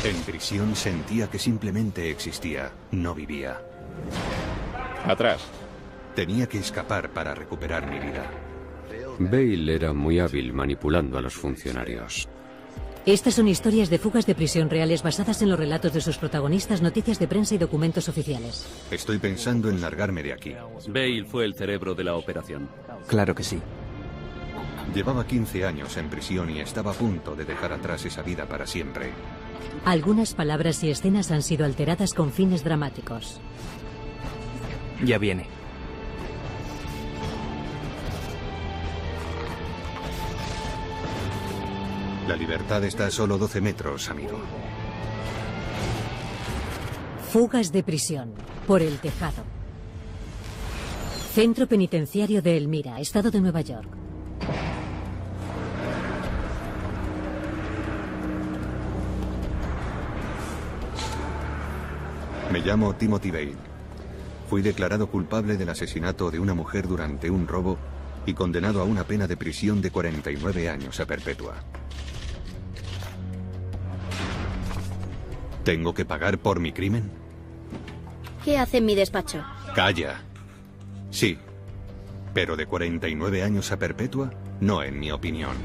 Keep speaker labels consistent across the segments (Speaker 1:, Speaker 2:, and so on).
Speaker 1: En prisión sentía que simplemente existía, no vivía.
Speaker 2: Atrás.
Speaker 1: Tenía que escapar para recuperar mi vida.
Speaker 3: Bale era muy hábil manipulando a los funcionarios.
Speaker 4: Estas son historias de fugas de prisión reales basadas en los relatos de sus protagonistas, noticias de prensa y documentos oficiales.
Speaker 1: Estoy pensando en largarme de aquí.
Speaker 5: Bale fue el cerebro de la operación.
Speaker 6: Claro que sí.
Speaker 1: Llevaba 15 años en prisión y estaba a punto de dejar atrás esa vida para siempre.
Speaker 4: Algunas palabras y escenas han sido alteradas con fines dramáticos.
Speaker 6: Ya viene.
Speaker 1: La libertad está a solo 12 metros, amigo.
Speaker 4: Fugas de prisión. Por el tejado. Centro Penitenciario de Elmira, Estado de Nueva York.
Speaker 1: Me llamo Timothy Bale. Fui declarado culpable del asesinato de una mujer durante un robo y condenado a una pena de prisión de 49 años a perpetua. ¿Tengo que pagar por mi crimen?
Speaker 7: ¿Qué hace en mi despacho?
Speaker 1: Calla. Sí, pero de 49 años a perpetua, no en mi opinión.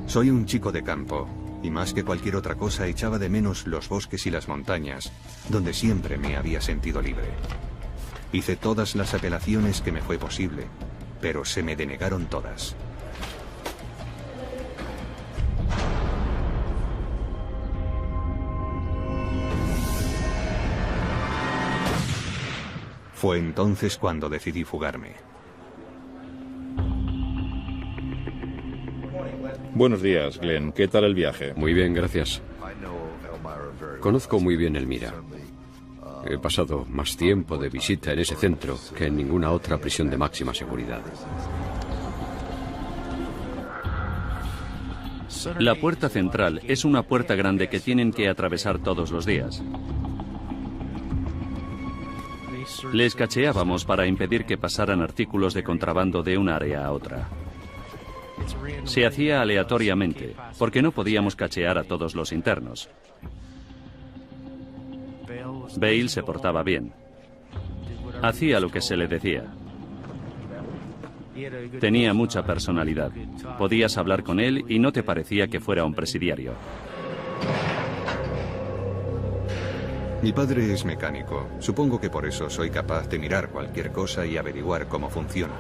Speaker 1: Soy un chico de campo, y más que cualquier otra cosa echaba de menos los bosques y las montañas, donde siempre me había sentido libre. Hice todas las apelaciones que me fue posible, pero se me denegaron todas. Fue entonces cuando decidí fugarme.
Speaker 2: Buenos días, Glenn. ¿Qué tal el viaje?
Speaker 3: Muy bien, gracias. Conozco muy bien Elmira. He pasado más tiempo de visita en ese centro que en ninguna otra prisión de máxima seguridad.
Speaker 5: La puerta central es una puerta grande que tienen que atravesar todos los días. Les cacheábamos para impedir que pasaran artículos de contrabando de un área a otra. Se hacía aleatoriamente, porque no podíamos cachear a todos los internos. Bale se portaba bien. Hacía lo que se le decía. Tenía mucha personalidad. Podías hablar con él y no te parecía que fuera un presidiario.
Speaker 1: Mi padre es mecánico. Supongo que por eso soy capaz de mirar cualquier cosa y averiguar cómo funciona.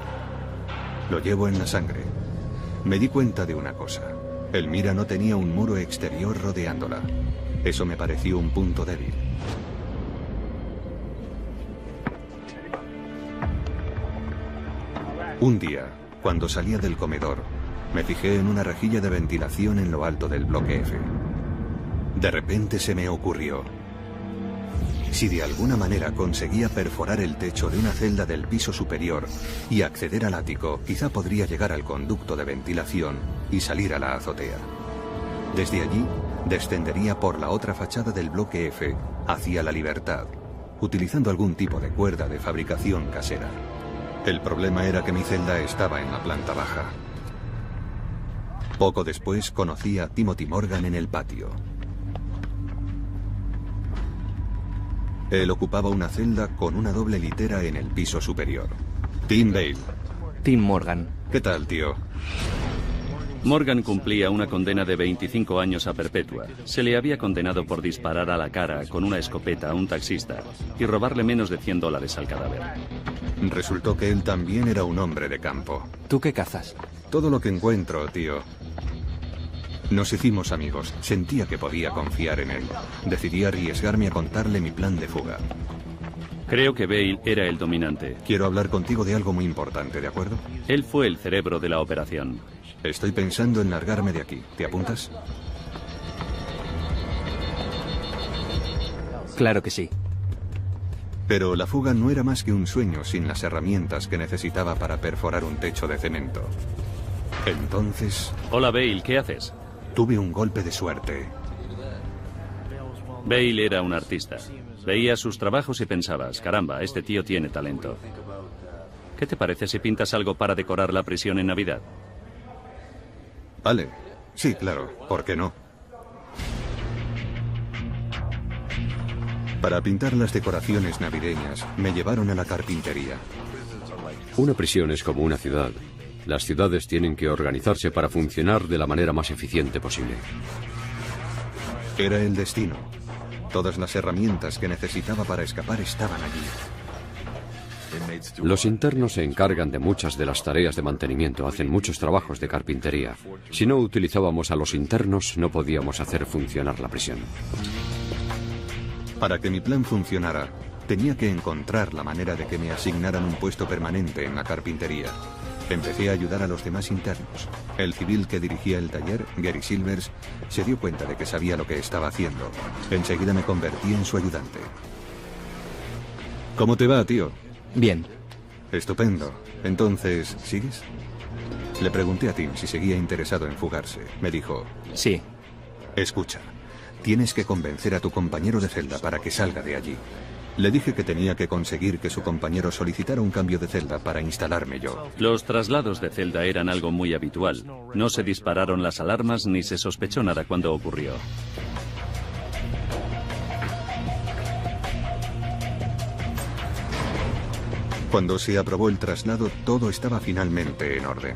Speaker 1: Lo llevo en la sangre. Me di cuenta de una cosa. Elmira no tenía un muro exterior rodeándola. Eso me pareció un punto débil. Un día, cuando salía del comedor, me fijé en una rejilla de ventilación en lo alto del bloque F. De repente se me ocurrió: si de alguna manera conseguía perforar el techo de una celda del piso superior y acceder al ático, quizá podría llegar al conducto de ventilación y salir a la azotea. Desde allí, descendería por la otra fachada del bloque F hacia la Libertad, utilizando algún tipo de cuerda de fabricación casera. El problema era que mi celda estaba en la planta baja. Poco después conocí a Timothy Morgan en el patio. Él ocupaba una celda con una doble litera en el piso superior. Tim Bale.
Speaker 6: Tim Morgan.
Speaker 1: ¿Qué tal, tío?
Speaker 5: Morgan cumplía una condena de 25 años a perpetua. Se le había condenado por disparar a la cara con una escopeta a un taxista y robarle menos de $100 al cadáver.
Speaker 1: Resultó que él también era un hombre de campo.
Speaker 6: ¿Tú qué cazas?
Speaker 1: Todo lo que encuentro, tío. Nos hicimos amigos. Sentía que podía confiar en él. Decidí arriesgarme a contarle mi plan de fuga.
Speaker 5: Creo que Bale era el dominante.
Speaker 1: Quiero hablar contigo de algo muy importante, ¿de acuerdo?
Speaker 5: Él fue el cerebro de la operación.
Speaker 1: Estoy pensando en largarme de aquí. ¿Te apuntas?
Speaker 6: Claro que sí.
Speaker 1: Pero la fuga no era más que un sueño sin las herramientas que necesitaba para perforar un techo de cemento. Entonces...
Speaker 5: Hola, Bale, ¿qué haces?
Speaker 1: Tuve un golpe de suerte.
Speaker 5: Bale era un artista. Veías sus trabajos y pensabas: caramba, este tío tiene talento. ¿Qué te parece si pintas algo para decorar la prisión en Navidad?
Speaker 1: Vale. Sí, claro. ¿Por qué no? Para pintar las decoraciones navideñas, me llevaron a la carpintería.
Speaker 3: Una prisión es como una ciudad. Las ciudades tienen que organizarse para funcionar de la manera más eficiente posible.
Speaker 1: Era el destino. Todas las herramientas que necesitaba para escapar estaban allí.
Speaker 3: Los internos se encargan de muchas de las tareas de mantenimiento, hacen muchos trabajos de carpintería. Si no utilizábamos a los internos, no podíamos hacer funcionar la prisión.
Speaker 1: Para que mi plan funcionara, tenía que encontrar la manera de que me asignaran un puesto permanente en la carpintería. Empecé a ayudar a los demás internos. El civil que dirigía el taller, Gary Silvers, se dio cuenta de que sabía lo que estaba haciendo. Enseguida me convertí en su ayudante. ¿Cómo te va, tío?
Speaker 6: Bien.
Speaker 1: Estupendo. Entonces, ¿sigues? Le pregunté a Tim si seguía interesado en fugarse. Me dijo...
Speaker 6: Sí.
Speaker 1: Escucha, tienes que convencer a tu compañero de celda para que salga de allí. Le dije que tenía que conseguir que su compañero solicitara un cambio de celda para instalarme yo.
Speaker 5: Los traslados de celda eran algo muy habitual. No se dispararon las alarmas ni se sospechó nada cuando ocurrió.
Speaker 1: Cuando se aprobó el traslado, todo estaba finalmente en orden.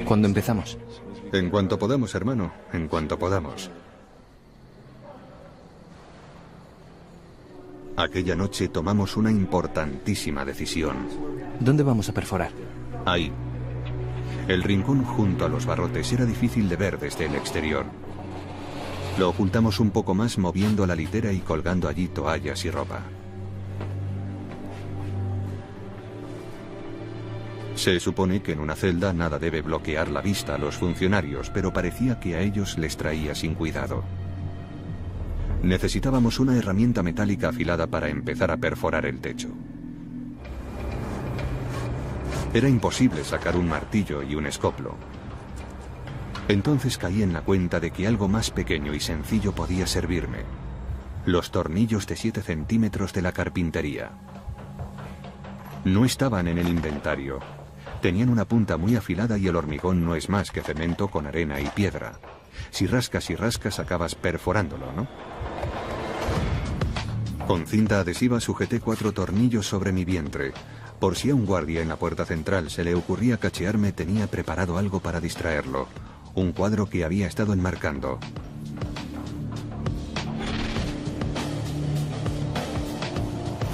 Speaker 6: ¿Cuándo empezamos?
Speaker 1: En cuanto podamos, hermano, en cuanto podamos. Aquella noche tomamos una importantísima decisión.
Speaker 6: ¿Dónde vamos a perforar?
Speaker 1: Ahí. El rincón junto a los barrotes era difícil de ver desde el exterior. Lo ocultamos un poco más moviendo la litera y colgando allí toallas y ropa. Se supone que en una celda nada debe bloquear la vista a los funcionarios, pero parecía que a ellos les traía sin cuidado. Necesitábamos una herramienta metálica afilada para empezar a perforar el techo. Era imposible sacar un martillo y un escoplo. Entonces caí en la cuenta de que algo más pequeño y sencillo podía servirme. Los tornillos de 7 centímetros de la carpintería. No estaban en el inventario. Tenían una punta muy afilada y el hormigón no es más que cemento con arena y piedra. Si rascas y rascas acabas perforándolo, ¿no? Con cinta adhesiva sujeté 4 tornillos sobre mi vientre. Por si a un guardia en la puerta central se le ocurría cachearme, tenía preparado algo para distraerlo. Un cuadro que había estado enmarcando.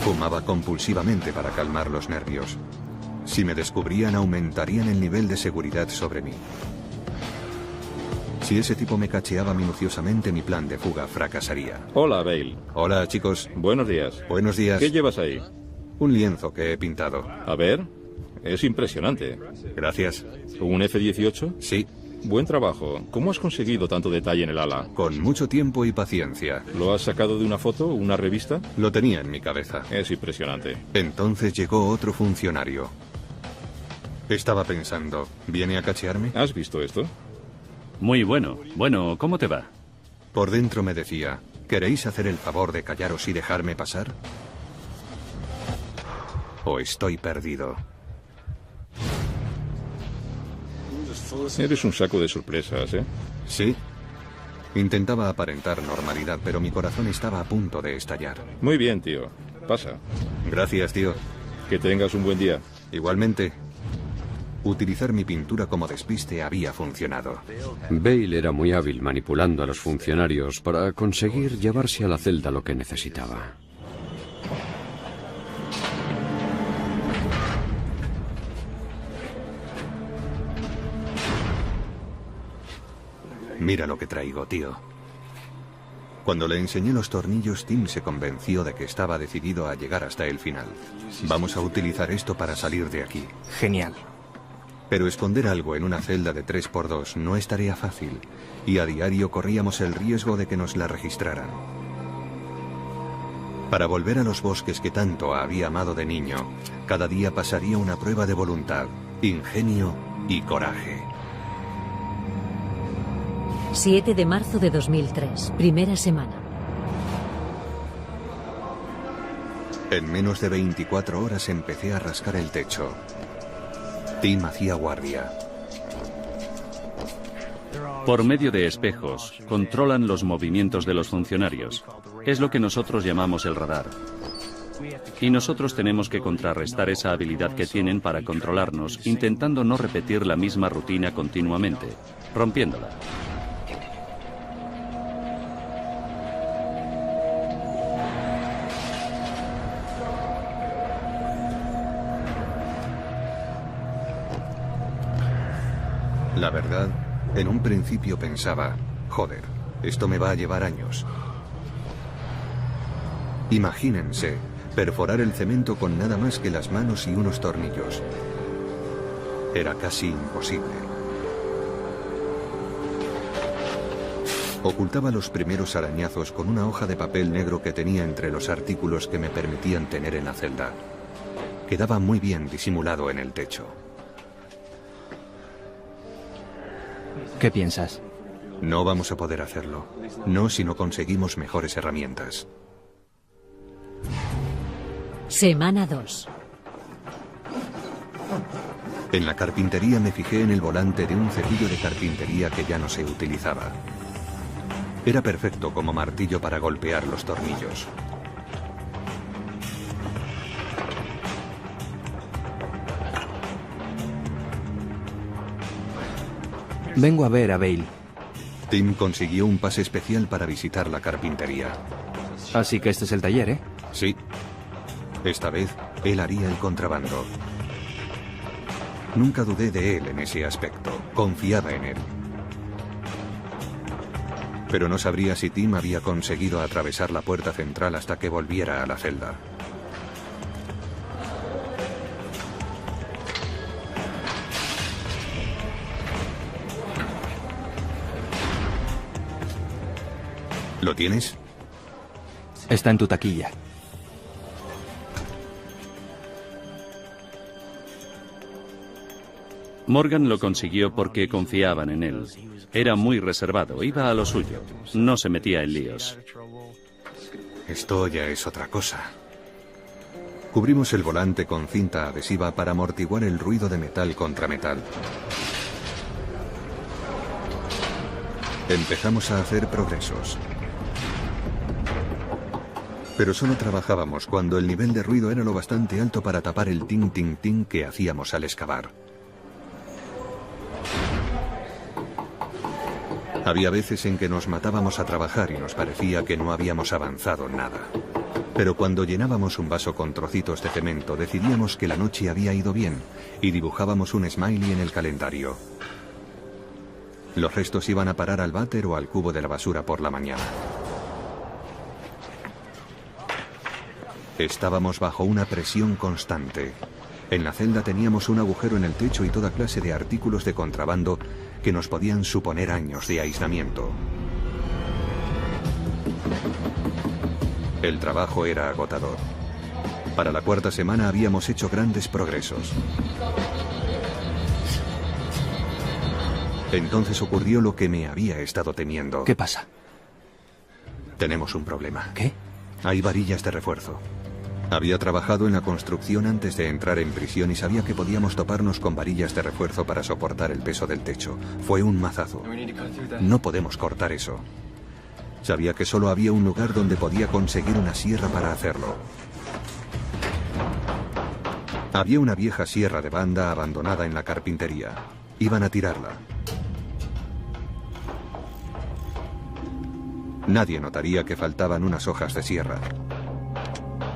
Speaker 1: Fumaba compulsivamente para calmar los nervios. Si me descubrían, aumentarían el nivel de seguridad sobre mí. Si ese tipo me cacheaba minuciosamente, mi plan de fuga fracasaría.
Speaker 2: Hola, Bale.
Speaker 1: Hola, chicos.
Speaker 2: Buenos días.
Speaker 1: Buenos días.
Speaker 2: ¿Qué llevas ahí?
Speaker 1: Un lienzo que he pintado.
Speaker 2: A ver, es impresionante.
Speaker 1: Gracias.
Speaker 2: ¿Un F-18?
Speaker 1: Sí.
Speaker 2: Buen trabajo. ¿Cómo has conseguido tanto detalle en el ala?
Speaker 1: Con mucho tiempo y paciencia.
Speaker 2: ¿Lo has sacado de una foto, una revista?
Speaker 1: Lo tenía en mi cabeza.
Speaker 2: Es impresionante.
Speaker 1: Entonces llegó otro funcionario. Estaba pensando, ¿viene a cachearme?
Speaker 2: ¿Has visto esto?
Speaker 5: Muy bueno. Bueno, ¿cómo te va?
Speaker 1: Por dentro me decía, ¿queréis hacer el favor de callaros y dejarme pasar? ¿O estoy perdido?
Speaker 2: Eres un saco de sorpresas, ¿eh?
Speaker 1: Sí. Intentaba aparentar normalidad, pero mi corazón estaba a punto de estallar.
Speaker 2: Muy bien, tío. Pasa.
Speaker 1: Gracias, tío.
Speaker 2: Que tengas un buen día.
Speaker 1: Igualmente. Utilizar mi pintura como despiste había funcionado.
Speaker 3: Bale era muy hábil manipulando a los funcionarios para conseguir llevarse a la celda lo que necesitaba.
Speaker 1: Mira lo que traigo, tío. Cuando le enseñé los tornillos, Tim se convenció de que estaba decidido a llegar hasta el final. Vamos a utilizar esto para salir de aquí.
Speaker 6: Genial.
Speaker 1: Pero esconder algo en una celda de 3×2 no es tarea fácil, y a diario corríamos el riesgo de que nos la registraran. Para volver a los bosques que tanto había amado de niño, cada día pasaría una prueba de voluntad, ingenio y coraje.
Speaker 4: 7 de marzo de 2003, primera semana.
Speaker 1: En menos de 24 horas empecé a rascar el techo. Tim hacía guardia.
Speaker 5: Por medio de espejos, controlan los movimientos de los funcionarios. Es lo que nosotros llamamos el radar. Y nosotros tenemos que contrarrestar esa habilidad que tienen para controlarnos, intentando no repetir la misma rutina continuamente, rompiéndola.
Speaker 1: La verdad, en un principio pensaba, joder, esto me va a llevar años. Imagínense, perforar el cemento con nada más que las manos y unos tornillos. Era casi imposible. Ocultaba los primeros arañazos con una hoja de papel negro que tenía entre los artículos que me permitían tener en la celda. Quedaba muy bien disimulado en el techo.
Speaker 6: ¿Qué piensas?
Speaker 1: No vamos a poder hacerlo. No si no conseguimos mejores herramientas.
Speaker 4: Semana 2.
Speaker 1: En la carpintería me fijé en el volante de un cepillo de carpintería que ya no se utilizaba. Era perfecto como martillo para golpear los tornillos.
Speaker 6: Vengo a ver a Bale.
Speaker 1: Tim consiguió un pase especial para visitar la carpintería.
Speaker 6: Así que este es el taller, ¿eh?
Speaker 1: Sí. Esta vez, él haría el contrabando. Nunca dudé de él en ese aspecto. Confiaba en él. Pero no sabría si Tim había conseguido atravesar la puerta central hasta que volviera a la celda. ¿Lo tienes?
Speaker 6: Está en tu taquilla.
Speaker 5: Morgan lo consiguió porque confiaban en él. Era muy reservado, iba a lo suyo, no se metía en líos.
Speaker 1: Esto ya es otra cosa. Cubrimos el volante con cinta adhesiva para amortiguar el ruido de metal contra metal. Empezamos a hacer progresos. Pero solo trabajábamos cuando el nivel de ruido era lo bastante alto para tapar el tin-tin-tin que hacíamos al excavar. Había veces en que nos matábamos a trabajar y nos parecía que no habíamos avanzado nada. Pero cuando llenábamos un vaso con trocitos de cemento, decidíamos que la noche había ido bien y dibujábamos un smiley en el calendario. Los restos iban a parar al váter o al cubo de la basura por la mañana. Estábamos bajo una presión constante. En la celda teníamos un agujero en el techo y toda clase de artículos de contrabando que nos podían suponer años de aislamiento. El trabajo era agotador. Para la cuarta semana habíamos hecho grandes progresos. Entonces ocurrió lo que me había estado temiendo.
Speaker 6: ¿Qué pasa?
Speaker 1: Tenemos un problema.
Speaker 6: ¿Qué?
Speaker 1: Hay varillas de refuerzo. Había trabajado en la construcción antes de entrar en prisión y sabía que podíamos toparnos con varillas de refuerzo para soportar el peso del techo. Fue un mazazo. No podemos cortar eso. Sabía que solo había un lugar donde podía conseguir una sierra para hacerlo. Había una vieja sierra de banda abandonada en la carpintería. Iban a tirarla. Nadie notaría que faltaban unas hojas de sierra.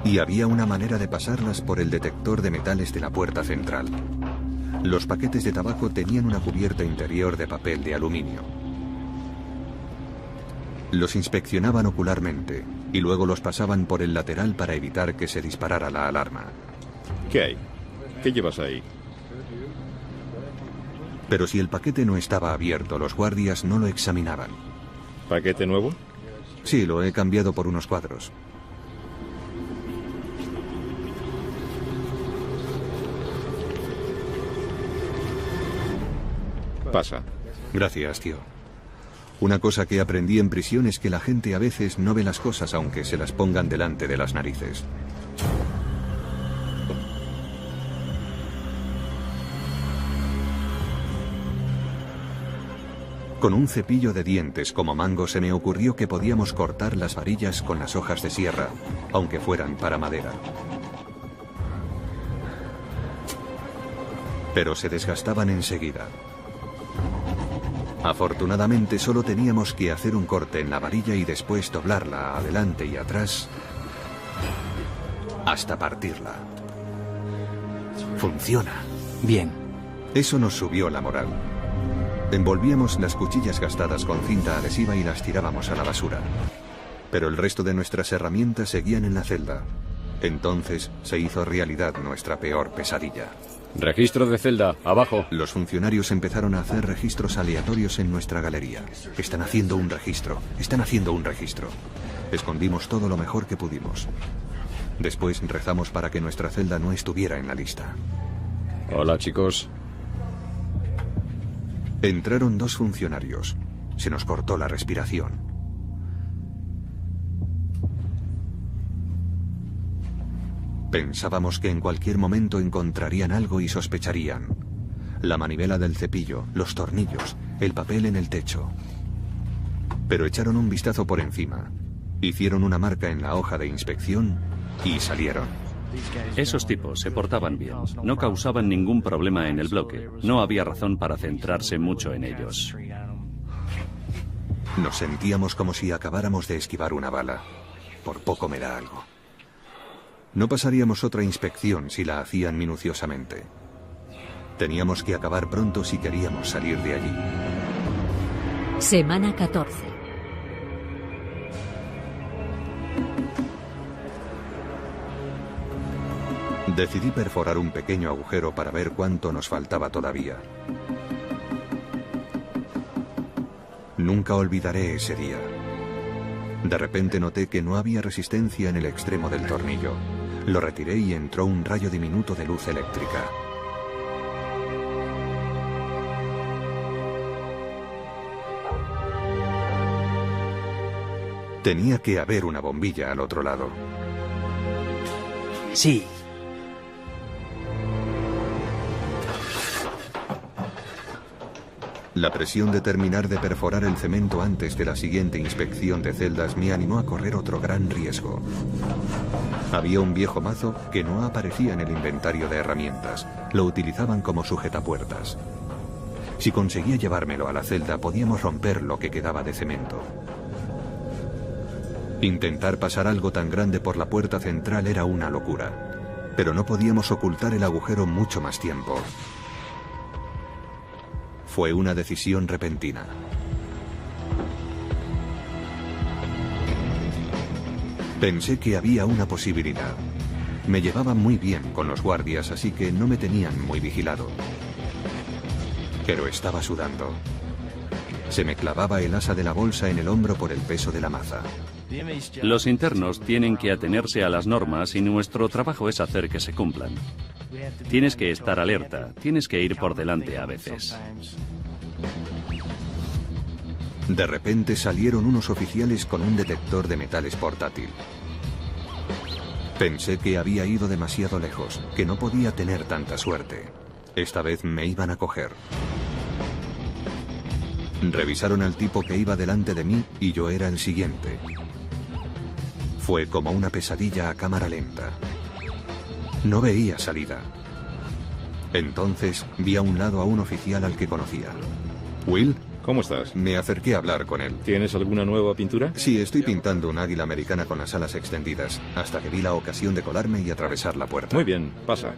Speaker 1: Y había una manera de pasarlas por el detector de metales de la puerta central. Los paquetes de tabaco tenían una cubierta interior de papel de aluminio. Los inspeccionaban ocularmente y luego los pasaban por el lateral para evitar que se disparara la alarma.
Speaker 2: ¿Qué hay? ¿Qué llevas ahí?
Speaker 1: Pero si el paquete no estaba abierto, los guardias no lo examinaban.
Speaker 2: ¿Paquete nuevo?
Speaker 1: Sí, lo he cambiado por unos cuadros.
Speaker 2: Pasa.
Speaker 1: Gracias, tío. Una cosa que aprendí en prisión es que la gente a veces no ve las cosas aunque se las pongan delante de las narices. Con un cepillo de dientes como mango se me ocurrió que podíamos cortar las varillas con las hojas de sierra, aunque fueran para madera. Pero se desgastaban enseguida. Afortunadamente solo teníamos que hacer un corte en la varilla y después doblarla adelante y atrás hasta partirla. Funciona.
Speaker 6: Bien.
Speaker 1: Eso nos subió la moral. Envolvíamos las cuchillas gastadas con cinta adhesiva y las tirábamos a la basura. Pero el resto de nuestras herramientas seguían en la celda. Entonces se hizo realidad nuestra peor pesadilla.
Speaker 3: Registro de celda, abajo.
Speaker 1: Los funcionarios empezaron a hacer registros aleatorios en nuestra galería. Están haciendo un registro. Están haciendo un registro. Escondimos todo lo mejor que pudimos. Después rezamos para que nuestra celda no estuviera en la lista.
Speaker 3: Hola, chicos.
Speaker 1: Entraron 2 funcionarios. Se nos cortó la respiración. Pensábamos que en cualquier momento encontrarían algo y sospecharían. La manivela del cepillo, los tornillos, el papel en el techo. Pero echaron un vistazo por encima. Hicieron una marca en la hoja de inspección y salieron.
Speaker 5: Esos tipos se portaban bien. No causaban ningún problema en el bloque. No había razón para centrarse mucho en ellos.
Speaker 1: Nos sentíamos como si acabáramos de esquivar una bala. Por poco me da algo. No pasaríamos otra inspección si la hacían minuciosamente. Teníamos que acabar pronto si queríamos salir de allí.
Speaker 4: Semana 14.
Speaker 1: Decidí perforar un pequeño agujero para ver cuánto nos faltaba todavía. Nunca olvidaré ese día. De repente noté que no había resistencia en el extremo del tornillo. Lo retiré y entró un rayo diminuto de luz eléctrica. Tenía que haber una bombilla al otro lado.
Speaker 6: Sí.
Speaker 1: La presión de terminar de perforar el cemento antes de la siguiente inspección de celdas me animó a correr otro gran riesgo. Había un viejo mazo que no aparecía en el inventario de herramientas. Lo utilizaban como sujetapuertas. Si conseguía llevármelo a la celda, podíamos romper lo que quedaba de cemento. Intentar pasar algo tan grande por la puerta central era una locura. Pero no podíamos ocultar el agujero mucho más tiempo. Fue una decisión repentina. Pensé que había una posibilidad. Me llevaban muy bien con los guardias, así que no me tenían muy vigilado. Pero estaba sudando. Se me clavaba el asa de la bolsa en el hombro por el peso de la maza.
Speaker 5: Los internos tienen que atenerse a las normas y nuestro trabajo es hacer que se cumplan. Tienes que estar alerta, tienes que ir por delante a veces.
Speaker 1: De repente salieron unos oficiales con un detector de metales portátil. Pensé que había ido demasiado lejos, que no podía tener tanta suerte. Esta vez me iban a coger. Revisaron al tipo que iba delante de mí y yo era el siguiente. Fue como una pesadilla a cámara lenta. No veía salida. Entonces vi a un lado a un oficial al que conocía. ¿Will?
Speaker 2: ¿Cómo estás?
Speaker 1: Me acerqué a hablar con él.
Speaker 2: ¿Tienes alguna nueva pintura?
Speaker 1: Sí, estoy pintando un águila americana con las alas extendidas, hasta que vi la ocasión de colarme y atravesar la puerta.
Speaker 2: Muy bien, pasa.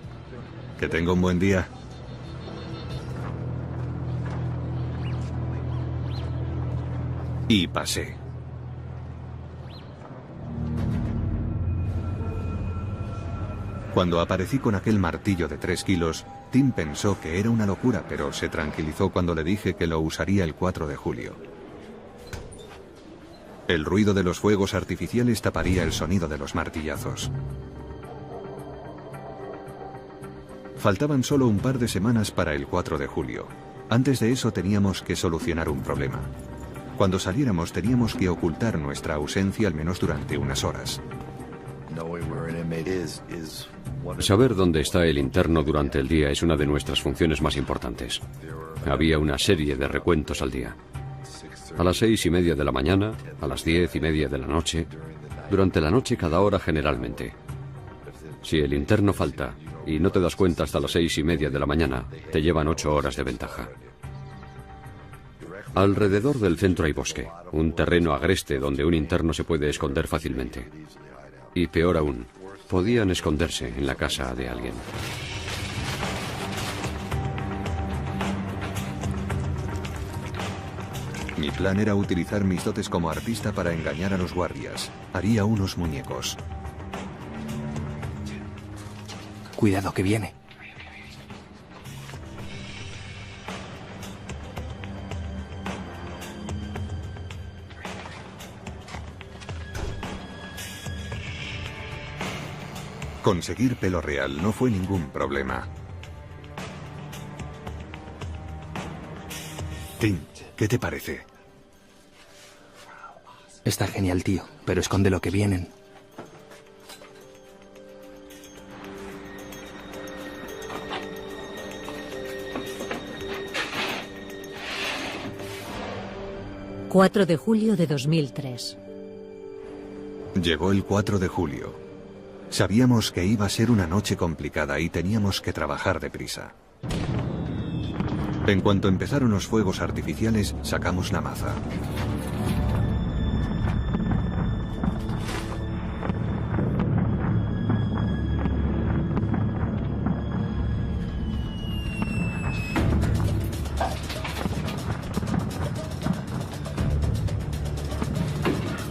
Speaker 1: Que tenga un buen día. Y pasé. Cuando aparecí con aquel martillo de 3 kilos, Tim pensó que era una locura, pero se tranquilizó cuando le dije que lo usaría el 4 de julio. El ruido de los fuegos artificiales taparía el sonido de los martillazos. Faltaban solo un par de semanas para el 4 de julio. Antes de eso teníamos que solucionar un problema. Cuando saliéramos teníamos que ocultar nuestra ausencia al menos durante unas horas.
Speaker 3: Saber dónde está el interno durante el día es una de nuestras funciones más importantes. Había una serie de recuentos al día. A las 6:30 de la mañana, a las 10:30 de la noche, durante la noche cada hora generalmente. Si el interno falta y no te das cuenta hasta las 6:30 de la mañana, te llevan 8 horas de ventaja. Alrededor del centro hay bosque, un terreno agreste donde un interno se puede esconder fácilmente. Y peor aún, podían esconderse en la casa de alguien.
Speaker 1: Mi plan era utilizar mis dotes como artista para engañar a los guardias. Haría unos muñecos.
Speaker 6: Cuidado, que viene.
Speaker 1: Conseguir pelo real no fue ningún problema. Tim, ¿qué te parece?
Speaker 6: Está genial, tío, pero esconde lo que vienen.
Speaker 4: ...4 de julio de 2003.
Speaker 1: Llegó el 4 de julio. Sabíamos que iba a ser una noche complicada y teníamos que trabajar deprisa. En cuanto empezaron los fuegos artificiales, sacamos la maza.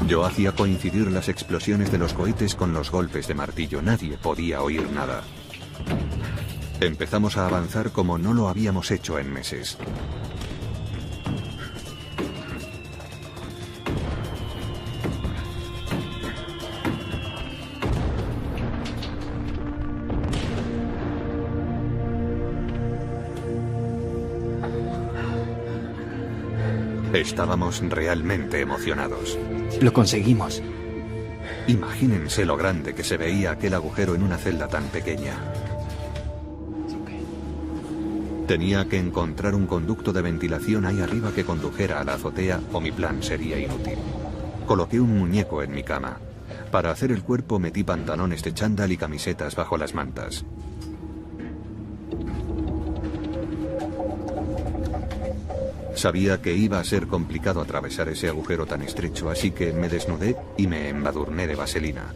Speaker 1: Yo hacía coincidir las explosiones de los cohetes con los golpes de martillo. Nadie podía oír nada. Empezamos a avanzar como no lo habíamos hecho en meses. Estábamos realmente emocionados.
Speaker 6: Lo conseguimos.
Speaker 1: Imagínense lo grande que se veía aquel agujero en una celda tan pequeña. Tenía que encontrar un conducto de ventilación ahí arriba que condujera a la azotea o mi plan sería inútil. Coloqué un muñeco en mi cama. Para hacer el cuerpo metí pantalones de chándal y camisetas bajo las mantas. Sabía que iba a ser complicado atravesar ese agujero tan estrecho, así que me desnudé y me embadurné de vaselina.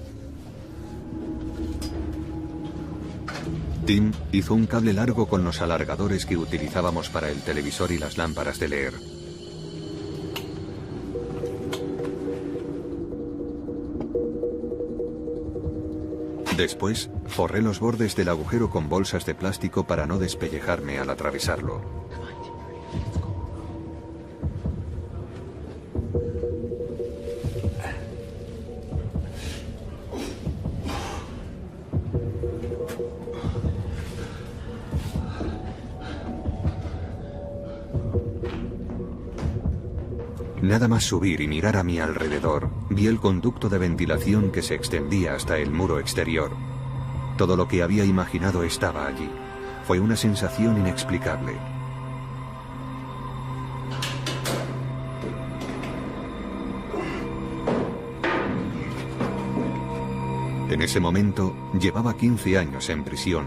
Speaker 1: Tim hizo un cable largo con los alargadores que utilizábamos para el televisor y las lámparas de leer. Después, forré los bordes del agujero con bolsas de plástico para no despellejarme al atravesarlo. Nada más subir y mirar a mi alrededor, vi el conducto de ventilación que se extendía hasta el muro exterior. Todo lo que había imaginado estaba allí. Fue una sensación inexplicable. En ese momento, llevaba 15 años en prisión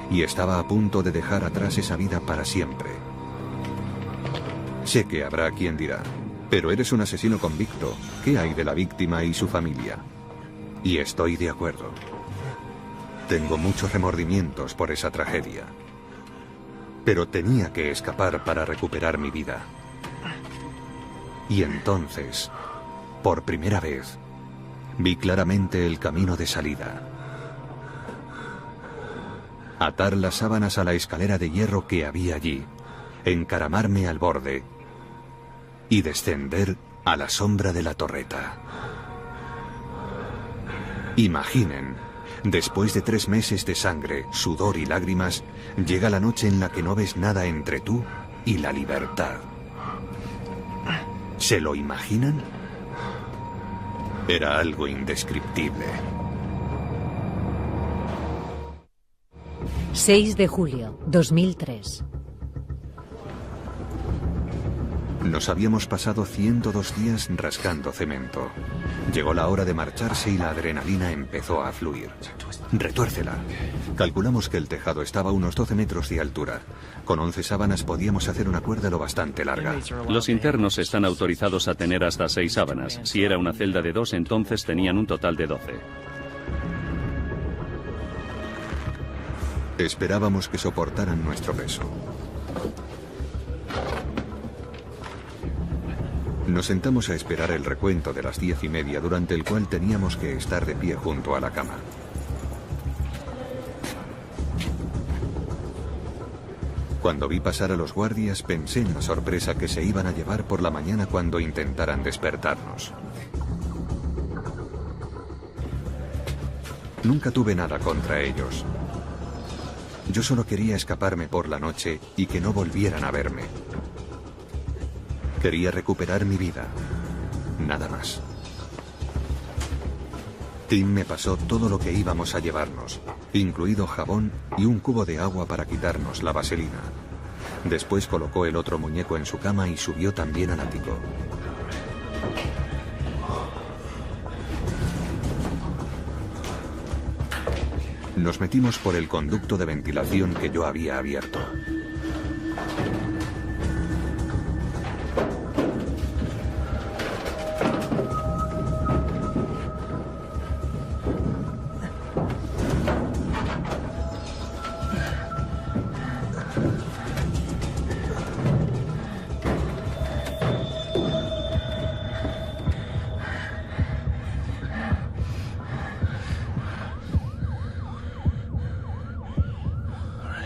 Speaker 1: y estaba a punto de dejar atrás esa vida para siempre. Sé que habrá quien dirá: pero eres un asesino convicto. ¿Qué hay de la víctima y su familia? Y estoy de acuerdo. Tengo muchos remordimientos por esa tragedia. Pero tenía que escapar para recuperar mi vida. Y entonces, por primera vez, vi claramente el camino de salida. Atar las sábanas a la escalera de hierro que había allí, encaramarme al borde y descender a la sombra de la torreta. Imaginen, después de 3 meses de sangre, sudor y lágrimas, llega la noche en la que no ves nada entre tú y la libertad. ¿Se lo imaginan? Era algo indescriptible.
Speaker 4: 6 de julio, 2003.
Speaker 1: Nos habíamos pasado 102 días rascando cemento. Llegó la hora de marcharse y la adrenalina empezó a fluir. Retuércela. Calculamos que el tejado estaba a unos 12 metros de altura. Con 11 sábanas podíamos hacer una cuerda lo bastante larga.
Speaker 5: Los internos están autorizados a tener hasta 6 sábanas. Si era una celda de 2, entonces tenían un total de 12.
Speaker 1: Esperábamos que soportaran nuestro peso. Nos sentamos a esperar el recuento de las 10:30, durante el cual teníamos que estar de pie junto a la cama. Cuando vi pasar a los guardias, pensé en la sorpresa que se iban a llevar por la mañana cuando intentaran despertarnos. Nunca tuve nada contra ellos. Yo solo quería escaparme por la noche y que no volvieran a verme. Quería recuperar mi vida. Nada más. Tim me pasó todo lo que íbamos a llevarnos, incluido jabón y un cubo de agua para quitarnos la vaselina. Después colocó el otro muñeco en su cama y subió también al ático. Nos metimos por el conducto de ventilación que yo había abierto.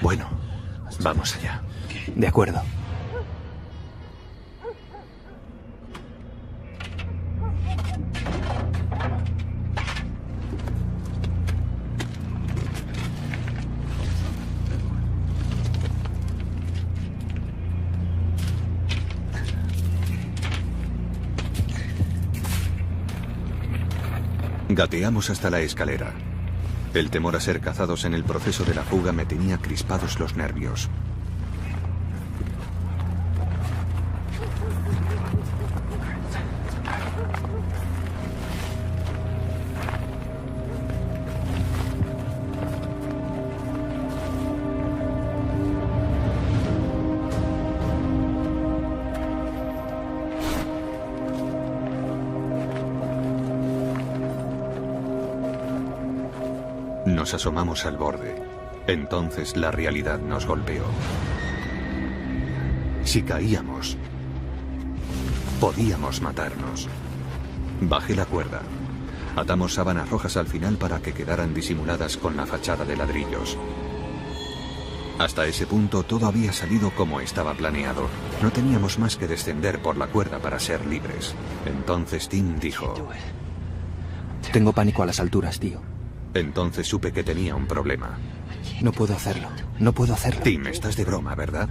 Speaker 1: Bueno, vamos allá.
Speaker 6: De acuerdo.
Speaker 1: Gateamos hasta la escalera. El temor a ser cazados en el proceso de la fuga me tenía crispados los nervios. Nos asomamos al borde. Entonces la realidad nos golpeó. Si caíamos, podíamos matarnos. Bajé la cuerda. Atamos sábanas rojas al final para que quedaran disimuladas con la fachada de ladrillos. Hasta ese punto todo había salido como estaba planeado. No teníamos más que descender por la cuerda para ser libres. Entonces Tim dijo:
Speaker 6: Tengo pánico a las alturas, tío.
Speaker 1: Entonces supe que tenía un problema.
Speaker 6: No puedo hacerlo. No puedo hacerlo.
Speaker 1: Tim, estás de broma, ¿verdad?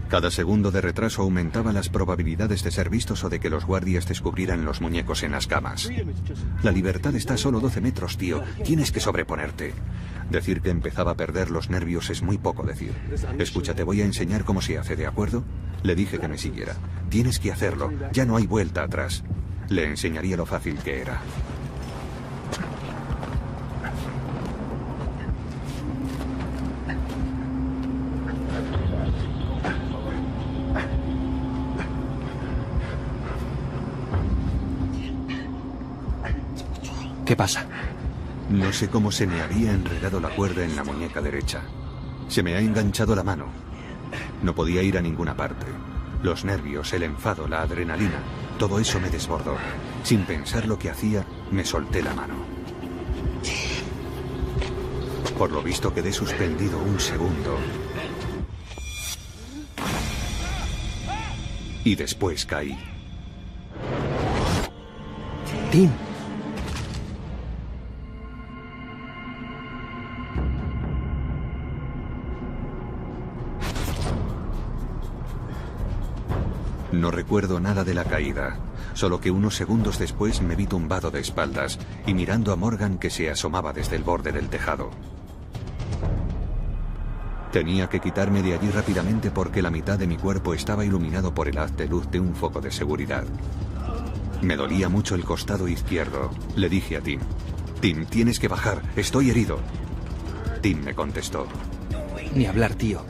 Speaker 1: Cada segundo de retraso aumentaba las probabilidades de ser vistos o de que los guardias descubrieran los muñecos en las camas. La libertad está a solo 12 metros, tío. Tienes que sobreponerte. Decir que empezaba a perder los nervios es muy poco decir. Escucha, te voy a enseñar cómo se hace, ¿de acuerdo? Le dije que me siguiera. Tienes que hacerlo. Ya no hay vuelta atrás. Le enseñaría lo fácil que era.
Speaker 6: ¿Qué pasa?
Speaker 1: No sé cómo se me había enredado la cuerda en la muñeca derecha. Se me ha enganchado la mano. No podía ir a ninguna parte. Los nervios, el enfado, la adrenalina, todo eso me desbordó. Sin pensar lo que hacía, me solté la mano. Por lo visto quedé suspendido un segundo. Y después caí.
Speaker 6: Tim.
Speaker 1: No recuerdo nada de la caída, solo que unos segundos después me vi tumbado de espaldas y mirando a Morgan, que se asomaba desde el borde del tejado. Tenía que quitarme de allí rápidamente porque la mitad de mi cuerpo estaba iluminado por el haz de luz de un foco de seguridad. Me dolía mucho el costado izquierdo. Le dije a Tim, Tim, tienes que bajar, estoy herido. Tim me contestó.
Speaker 6: Ni hablar, tío.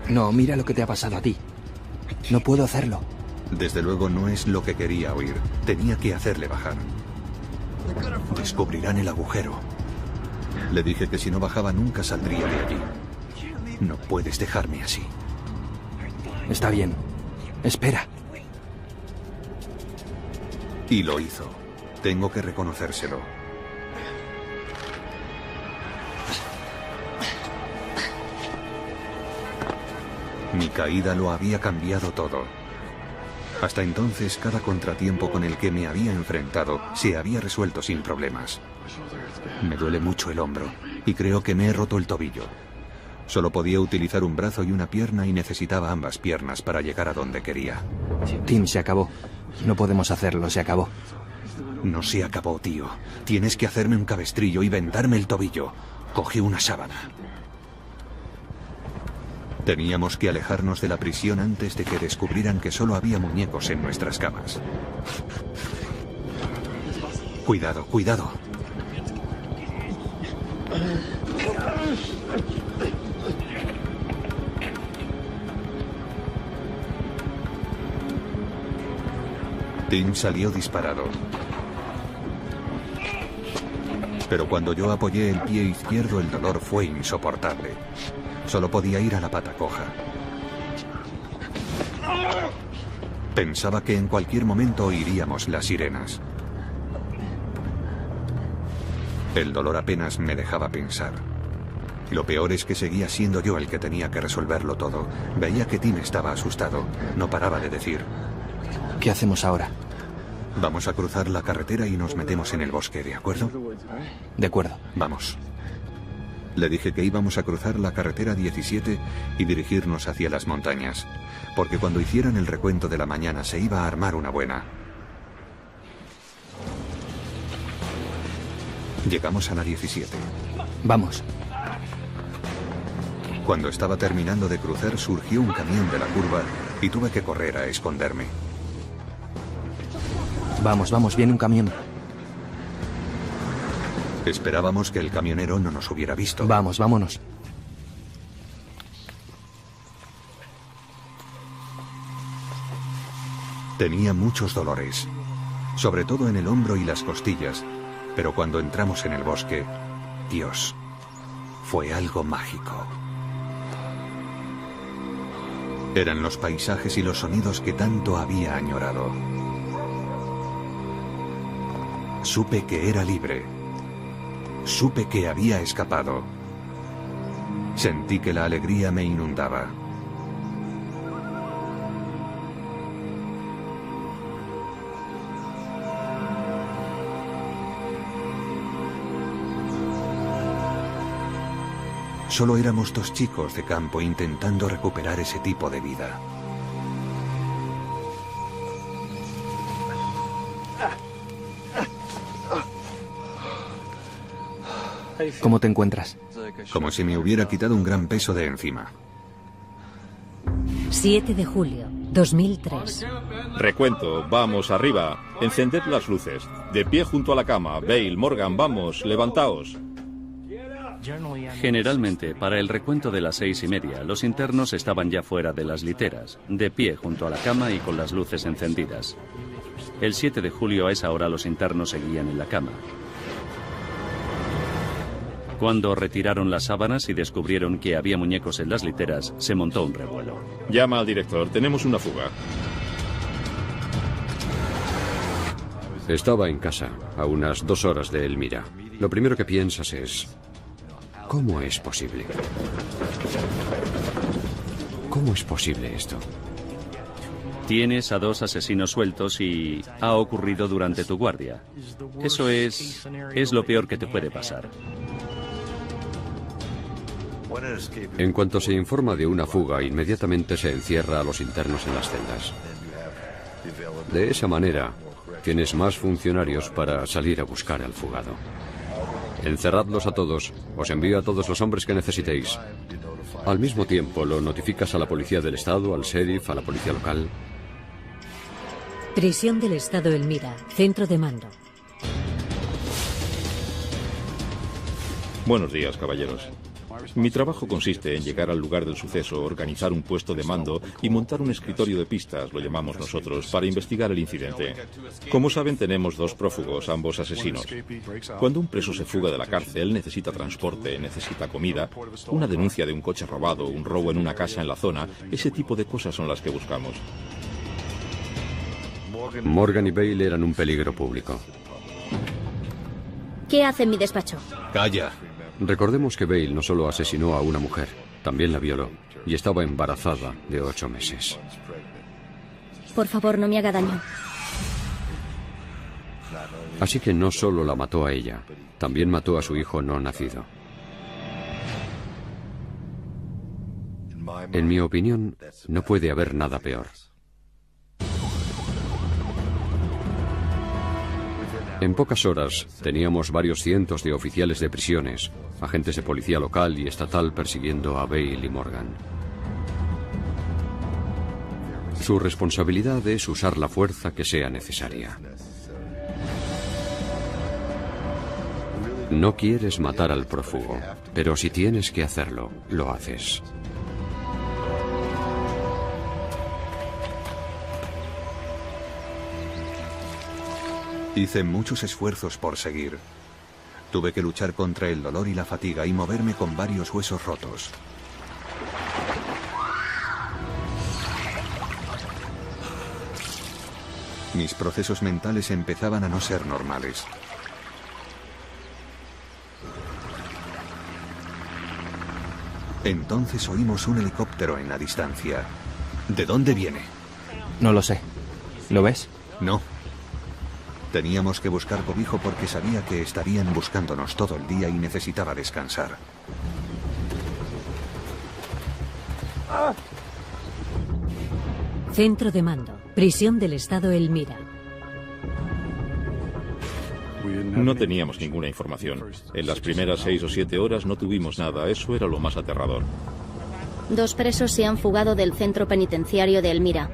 Speaker 6: No, mira lo que te ha pasado a ti. No puedo hacerlo.
Speaker 1: Desde luego no es lo que quería oír. Tenía que hacerle bajar. Descubrirán el agujero. Le dije que si no bajaba nunca saldría de allí. No puedes dejarme así.
Speaker 6: Está bien. Espera.
Speaker 1: Y lo hizo. Tengo que reconocérselo. Mi caída lo había cambiado todo. Hasta entonces, cada contratiempo con el que me había enfrentado se había resuelto sin problemas. Me duele mucho el hombro y creo que me he roto el tobillo. Solo podía utilizar un brazo y una pierna y necesitaba ambas piernas para llegar a donde quería.
Speaker 6: Tim, se acabó. No podemos hacerlo, se acabó.
Speaker 1: No se acabó, tío. Tienes que hacerme un cabestrillo y vendarme el tobillo. Coge una sábana. Teníamos que alejarnos de la prisión antes de que descubrieran que solo había muñecos en nuestras camas. Cuidado, cuidado. Tim salió disparado. Pero cuando yo apoyé el pie izquierdo, el dolor fue insoportable. Solo podía ir a la pata coja. Pensaba que en cualquier momento oiríamos las sirenas. El dolor apenas me dejaba pensar. Lo peor es que seguía siendo yo el que tenía que resolverlo todo. Veía que Tim estaba asustado. No paraba de decir:
Speaker 6: ¿qué hacemos ahora?
Speaker 1: Vamos a cruzar la carretera y nos metemos en el bosque, ¿de acuerdo?
Speaker 6: De acuerdo.
Speaker 1: Vamos. Le dije que íbamos a cruzar la carretera 17 y dirigirnos hacia las montañas, porque cuando hicieran el recuento de la mañana se iba a armar una buena. Llegamos a la 17.
Speaker 6: Vamos.
Speaker 1: Cuando estaba terminando de cruzar, surgió un camión de la curva y tuve que correr a esconderme.
Speaker 6: Vamos, vamos, viene un camión.
Speaker 1: Esperábamos que el camionero no nos hubiera visto.
Speaker 6: Vamos, vámonos.
Speaker 1: Tenía muchos dolores, sobre todo en el hombro y las costillas, pero cuando entramos en el bosque, Dios, fue algo mágico. Eran los paisajes y los sonidos que tanto había añorado. Supe que era libre. Supe que había escapado. Sentí que la alegría me inundaba. Solo éramos dos chicos de campo intentando recuperar ese tipo de vida.
Speaker 6: ¿Cómo te encuentras?
Speaker 1: Como si me hubiera quitado un gran peso de encima.
Speaker 4: 7 de julio, 2003.
Speaker 2: Recuento, vamos, arriba. Encended las luces. De pie junto a la cama. Bale, Morgan, vamos, levantaos.
Speaker 5: Generalmente, para el recuento de las 6:30, los internos estaban ya fuera de las literas, de pie junto a la cama y con las luces encendidas. El 7 de julio a esa hora los internos seguían en la cama. Cuando retiraron las sábanas y descubrieron que había muñecos en las literas, se montó un revuelo.
Speaker 2: Llama al director, tenemos una fuga.
Speaker 3: Estaba en casa, a unas 2 horas de Elmira. Lo primero que piensas es: ¿cómo es posible? ¿Cómo es posible esto?
Speaker 5: Tienes a 2 asesinos sueltos y ha ocurrido durante tu guardia. Eso es lo peor que te puede pasar.
Speaker 3: En cuanto se informa de una fuga, inmediatamente se encierra a los internos en las celdas. De esa manera, tienes más funcionarios para salir a buscar al fugado. Encerradlos a todos. Os envío a todos los hombres que necesitéis. Al mismo tiempo, lo notificas a la policía del estado, al sheriff, a la policía local.
Speaker 4: Prisión del Estado Elmira, centro de mando.
Speaker 2: Buenos días, caballeros. Mi trabajo consiste en llegar al lugar del suceso, organizar un puesto de mando y montar un escritorio de pistas, lo llamamos nosotros, para investigar el incidente. Como saben, tenemos 2 prófugos, ambos asesinos. Cuando un preso se fuga de la cárcel, necesita transporte, necesita comida, una denuncia de un coche robado, un robo en una casa en la zona, ese tipo de cosas son las que buscamos.
Speaker 3: Morgan y Bale eran un peligro público.
Speaker 7: ¿Qué hace en mi despacho?
Speaker 1: Calla.
Speaker 3: Recordemos que Bale no solo asesinó a una mujer, también la violó y estaba embarazada de 8 meses.
Speaker 7: Por favor, no me haga daño.
Speaker 3: Así que no solo la mató a ella, también mató a su hijo no nacido. En mi opinión, no puede haber nada peor. En pocas horas teníamos varios cientos de oficiales de prisiones, agentes de policía local y estatal persiguiendo a Bale y Morgan. Su responsabilidad es usar la fuerza que sea necesaria. No quieres matar al prófugo, pero si tienes que hacerlo, lo haces.
Speaker 1: Hice muchos esfuerzos por seguir. Tuve que luchar contra el dolor y la fatiga y moverme con varios huesos rotos. Mis procesos mentales empezaban a no ser normales. Entonces oímos un helicóptero en la distancia. ¿De dónde viene?
Speaker 6: No lo sé. ¿Lo ves?
Speaker 1: No. Teníamos que buscar cobijo porque sabía que estarían buscándonos todo el día y necesitaba descansar.
Speaker 4: Centro de mando, prisión del Estado Elmira.
Speaker 2: No teníamos ninguna información. En las primeras 6 o 7 horas no tuvimos nada. Eso era lo más aterrador.
Speaker 7: 2 presos se han fugado del centro penitenciario de Elmira.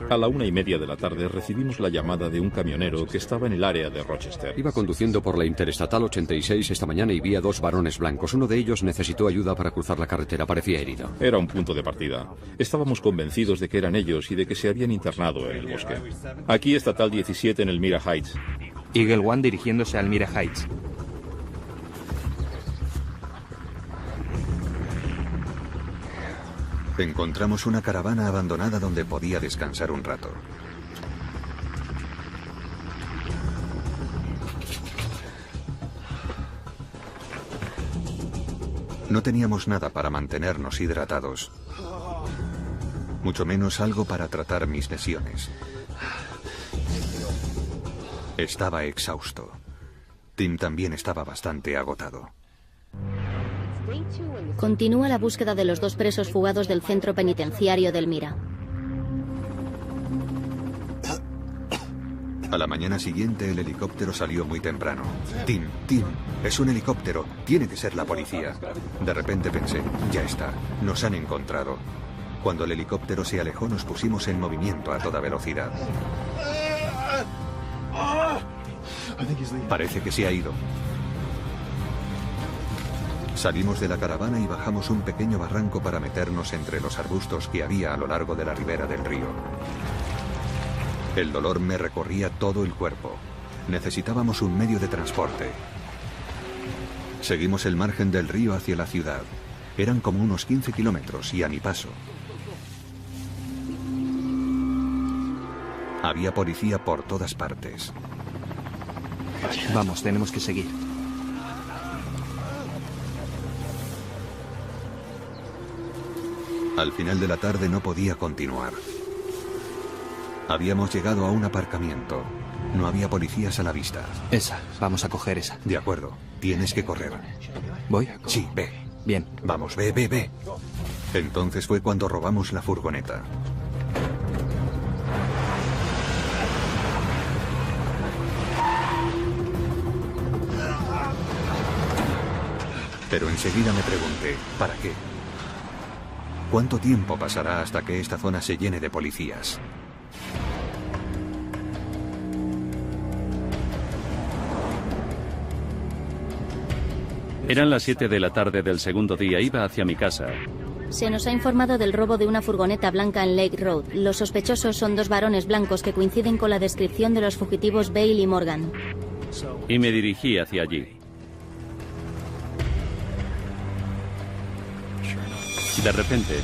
Speaker 2: A la 1:30 de la tarde recibimos la llamada de un camionero que estaba en el área de Rochester.
Speaker 3: Iba conduciendo por la Interestatal 86 esta mañana y vi a 2 varones blancos. Uno de ellos necesitó ayuda para cruzar la carretera. Parecía herido.
Speaker 2: Era un punto de partida. Estábamos convencidos de que eran ellos y de que se habían internado en el bosque. Aquí Estatal 17 en Elmira Heights.
Speaker 6: Eagle One dirigiéndose a Elmira Heights.
Speaker 1: Encontramos una caravana abandonada donde podía descansar un rato. No teníamos nada para mantenernos hidratados, mucho menos algo para tratar mis lesiones. Estaba exhausto. Tim también estaba bastante agotado.
Speaker 7: Continúa la búsqueda de los 2 presos fugados del centro penitenciario de Elmira.
Speaker 1: A la mañana siguiente el helicóptero salió muy temprano. Tim, es un helicóptero, tiene que ser la policía. De repente pensé, ya está, nos han encontrado. Cuando el helicóptero se alejó nos pusimos en movimiento a toda velocidad. Parece que se ha ido. Salimos de la caravana y bajamos un pequeño barranco para meternos entre los arbustos que había a lo largo de la ribera del río. El dolor me recorría todo el cuerpo. Necesitábamos un medio de transporte. Seguimos el margen del río hacia la ciudad. Eran como unos 15 kilómetros y a mi paso. Había policía por todas partes.
Speaker 6: Vamos, tenemos que seguir.
Speaker 1: Al final de la tarde no podía continuar. Habíamos llegado a un aparcamiento. No había policías a la vista.
Speaker 6: Esa, vamos a coger esa.
Speaker 1: De acuerdo, tienes que correr.
Speaker 6: ¿Voy?
Speaker 1: Sí, ve.
Speaker 6: Bien.
Speaker 1: Vamos, ve. Entonces fue cuando robamos la furgoneta. Pero enseguida me pregunté, ¿para qué? ¿Cuánto tiempo pasará hasta que esta zona se llene de policías?
Speaker 5: Eran las 7 de la tarde del segundo día. Iba hacia mi casa.
Speaker 7: Se nos ha informado del robo de una furgoneta blanca en Lake Road. Los sospechosos son 2 varones blancos que coinciden con la descripción de los fugitivos Bale y Morgan.
Speaker 5: Y me dirigí hacia allí. De repente,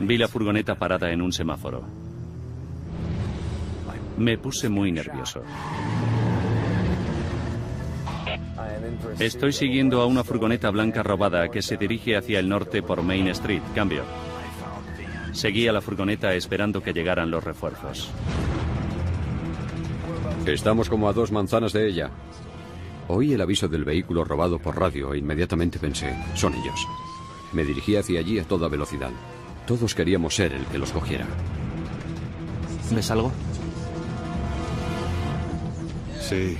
Speaker 5: vi la furgoneta parada en un semáforo. Me puse muy nervioso. Estoy siguiendo a una furgoneta blanca robada que se dirige hacia el norte por Main Street. Cambio. Seguí a la furgoneta esperando que llegaran los refuerzos.
Speaker 3: Estamos como a 2 manzanas de ella. Oí el aviso del vehículo robado por radio e inmediatamente pensé, son ellos. Me dirigí hacia allí a toda velocidad. Todos queríamos ser el que los cogiera.
Speaker 6: ¿Ves algo?
Speaker 1: Sí,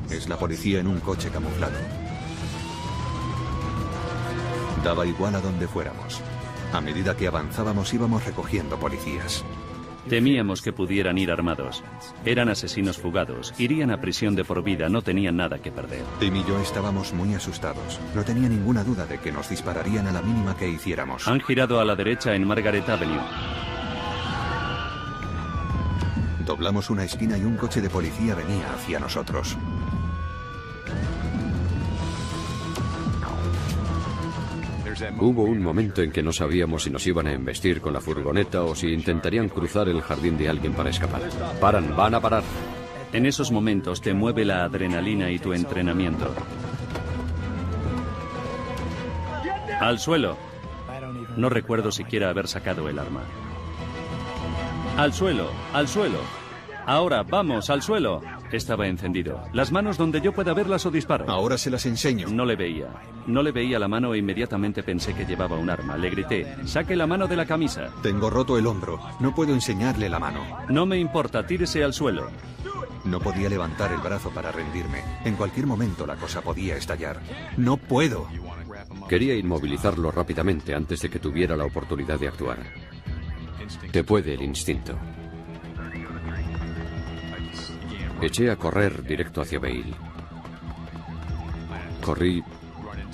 Speaker 1: es la policía en un coche camuflado. Daba igual a donde fuéramos. A medida que avanzábamos íbamos recogiendo policías.
Speaker 5: Temíamos que pudieran ir armados. Eran asesinos fugados. Irían a prisión de por vida. No tenían nada que perder.
Speaker 1: Tim y yo estábamos muy asustados. No tenía ninguna duda de que nos dispararían a la mínima que hiciéramos.
Speaker 5: Han girado a la derecha en Margaret Avenue.
Speaker 1: Doblamos una esquina y un coche de policía venía hacia nosotros.
Speaker 3: Hubo un momento en que no sabíamos si nos iban a embestir con la furgoneta o si intentarían cruzar el jardín de alguien para escapar. Paran, van a parar.
Speaker 5: En esos momentos te mueve la adrenalina y tu entrenamiento. ¡Al suelo! No recuerdo siquiera haber sacado el arma. ¡Al suelo! ¡Al suelo! Ahora, vamos, al suelo. Estaba encendido. Las manos donde yo pueda verlas o disparo.
Speaker 1: Ahora se las enseño.
Speaker 5: No le veía. No le veía la mano e inmediatamente pensé que llevaba un arma. Le grité, saque la mano de la camisa.
Speaker 1: Tengo roto el hombro. No puedo enseñarle la mano.
Speaker 5: No me importa, tírese al suelo.
Speaker 1: No podía levantar el brazo para rendirme. En cualquier momento la cosa podía estallar. No puedo.
Speaker 3: Quería inmovilizarlo rápidamente antes de que tuviera la oportunidad de actuar. Te puede el instinto. Eché a correr directo hacia Bale. Corrí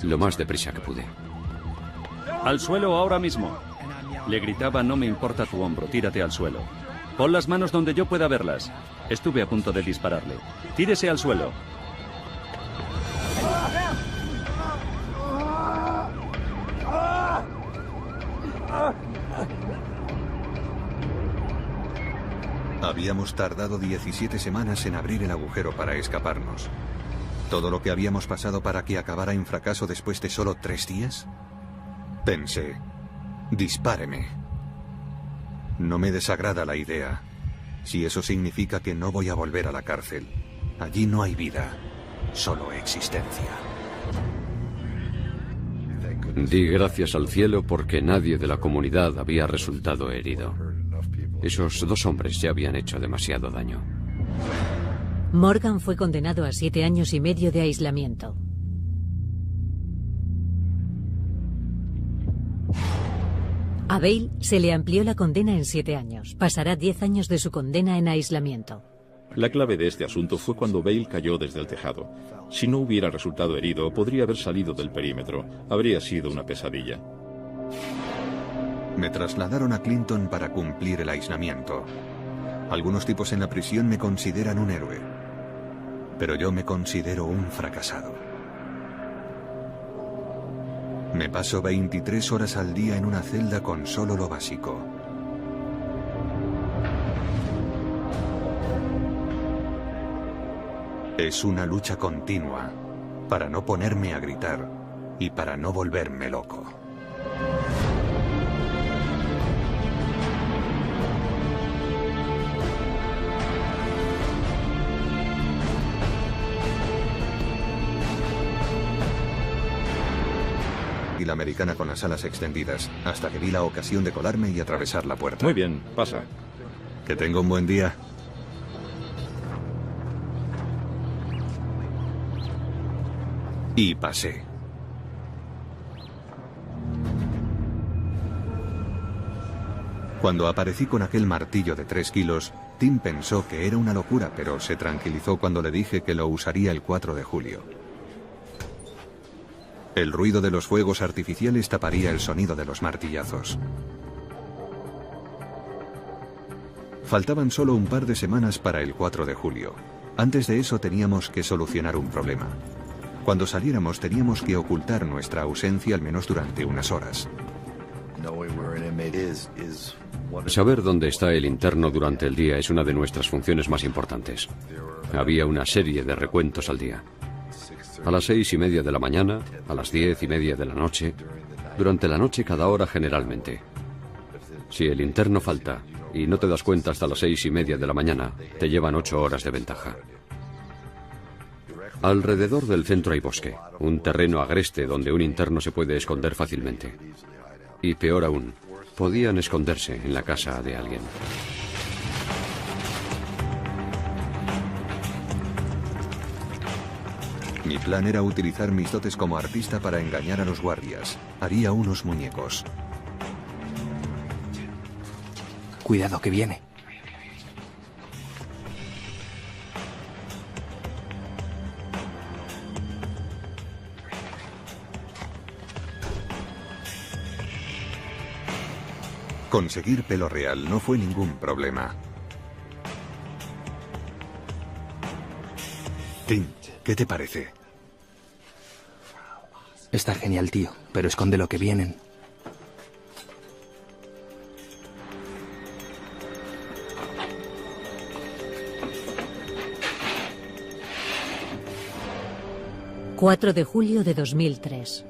Speaker 3: lo más deprisa que pude.
Speaker 5: ¡Al suelo ahora mismo! Le gritaba, no me importa tu hombro, tírate al suelo. Pon las manos donde yo pueda verlas. Estuve a punto de dispararle. Tírese al suelo.
Speaker 1: Habíamos tardado 17 semanas en abrir el agujero para escaparnos. ¿Todo lo que habíamos pasado para que acabara en fracaso después de solo 3 días? Pensé, dispáreme. No me desagrada la idea. Si eso significa que no voy a volver a la cárcel. Allí no hay vida, solo existencia.
Speaker 3: Di gracias al cielo porque nadie de la comunidad había resultado herido. Esos 2 hombres ya habían hecho demasiado daño.
Speaker 4: Morgan fue condenado a 7 años y medio de aislamiento. A Bale se le amplió la condena en 7 años. Pasará 10 años de su condena en aislamiento.
Speaker 2: La clave de este asunto fue cuando Bale cayó desde el tejado. Si no hubiera resultado herido, podría haber salido del perímetro. Habría sido una pesadilla.
Speaker 1: Me trasladaron a Clinton para cumplir el aislamiento. Algunos tipos en la prisión me consideran un héroe, pero yo me considero un fracasado. Me paso 23 horas al día en una celda con solo lo básico. Es una lucha continua para no ponerme a gritar y para no volverme loco. Y la americana con las alas extendidas, hasta que vi la ocasión de colarme y atravesar la puerta.
Speaker 2: Muy bien, pasa.
Speaker 1: Que tenga un buen día. Y pasé. Cuando aparecí con aquel martillo de 3 kilos, Tim pensó que era una locura, pero se tranquilizó cuando le dije que lo usaría el 4 de julio. El ruido de los fuegos artificiales taparía el sonido de los martillazos. Faltaban solo un par de semanas para el 4 de julio. Antes de eso teníamos que solucionar un problema. Cuando saliéramos teníamos que ocultar nuestra ausencia al menos durante unas horas.
Speaker 3: Saber dónde está el interno durante el día es una de nuestras funciones más importantes. Había una serie de recuentos al día. A las 6:30 de la mañana, a las 10:30 de la noche, durante la noche cada hora generalmente. Si el interno falta y no te das cuenta hasta las 6:30 de la mañana, te llevan 8 horas de ventaja. Alrededor del centro hay bosque, un terreno agreste donde un interno se puede esconder fácilmente. Y peor aún, podían esconderse en la casa de alguien.
Speaker 1: Mi plan era utilizar mis dotes como artista para engañar a los guardias. Haría unos muñecos.
Speaker 6: Cuidado, que viene.
Speaker 1: Conseguir pelo real no fue ningún problema. Tim, ¿qué te parece?
Speaker 6: Está genial, tío, pero esconde lo que vienen.
Speaker 4: ...4 de julio de 2003.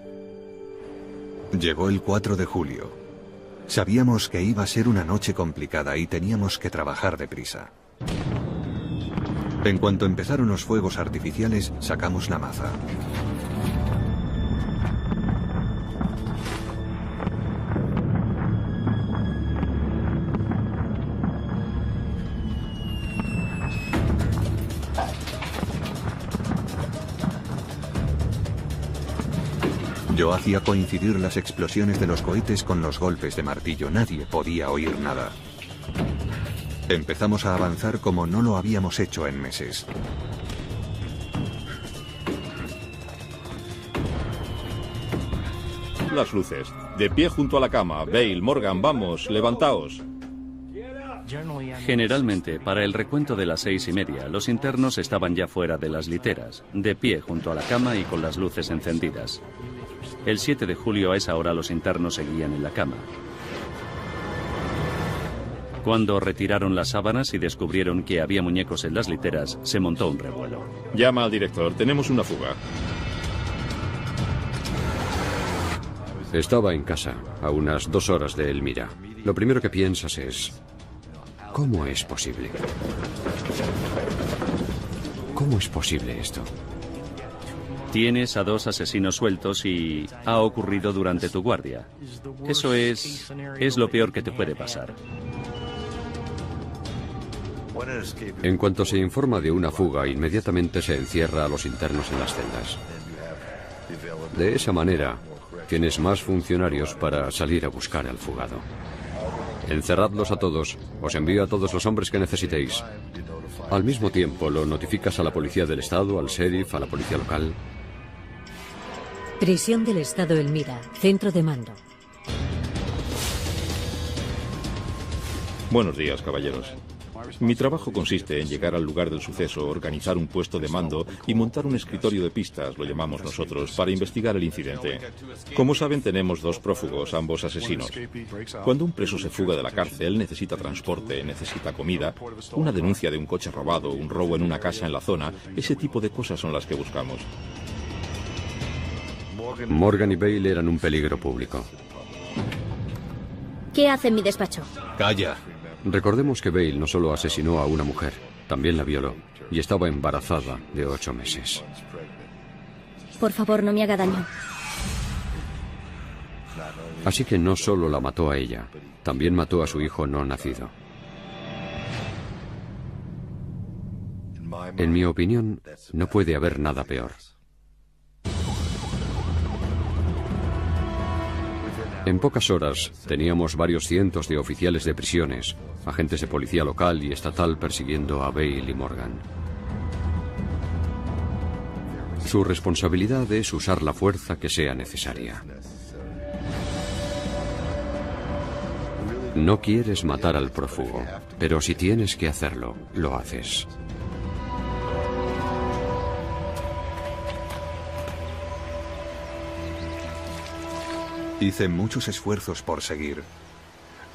Speaker 1: Llegó el 4 de julio. Sabíamos que iba a ser una noche complicada y teníamos que trabajar deprisa. En cuanto empezaron los fuegos artificiales, sacamos la maza. Yo hacía coincidir las explosiones de los cohetes con los golpes de martillo. Nadie podía oír nada. Empezamos a avanzar como no lo habíamos hecho en meses.
Speaker 2: Las luces. De pie junto a la cama. Bale, Morgan, vamos, levantaos.
Speaker 5: Generalmente, para el recuento de las 6:30, los internos estaban ya fuera de las literas, de pie junto a la cama y con las luces encendidas. El 7 de julio a esa hora los internos seguían en la cama. Cuando retiraron las sábanas y descubrieron que había muñecos en las literas, se montó un revuelo.
Speaker 2: Llama al director, tenemos una fuga.
Speaker 3: Estaba en casa, a unas 2 horas de Elmira. Lo primero que piensas es... ¿cómo es posible? ¿Cómo es posible esto?
Speaker 5: Tienes a 2 asesinos sueltos y ha ocurrido durante tu guardia. Eso es lo peor que te puede pasar.
Speaker 3: En cuanto se informa de una fuga, inmediatamente se encierra a los internos en las celdas. De esa manera, tienes más funcionarios para salir a buscar al fugado. Encerradlos a todos, os envío a todos los hombres que necesitéis. Al mismo tiempo, lo notificas a la policía del estado, al sheriff, a la policía local.
Speaker 4: Prisión del Estado Elmira, centro de mando.
Speaker 2: Buenos días, caballeros. Mi trabajo consiste en llegar al lugar del suceso, organizar un puesto de mando y montar un escritorio de pistas, lo llamamos nosotros, para investigar el incidente. Como saben, tenemos 2 prófugos, ambos asesinos. Cuando un preso se fuga de la cárcel, necesita transporte, necesita comida, una denuncia de un coche robado, un robo en una casa en la zona, ese tipo de cosas son las que buscamos.
Speaker 3: Morgan y Bale eran un peligro público.
Speaker 7: ¿Qué hace en mi despacho?
Speaker 1: ¡Calla!
Speaker 3: Recordemos que Bale no solo asesinó a una mujer, también la violó y estaba embarazada de 8 meses.
Speaker 7: Por favor, no me haga daño.
Speaker 3: Así que no solo la mató a ella, también mató a su hijo no nacido. En mi opinión, no puede haber nada peor. En pocas horas teníamos varios cientos de oficiales de prisiones, agentes de policía local y estatal persiguiendo a Bale y Morgan. Su responsabilidad es usar la fuerza que sea necesaria. No quieres matar al prófugo, pero si tienes que hacerlo, lo haces.
Speaker 1: Hice muchos esfuerzos por seguir.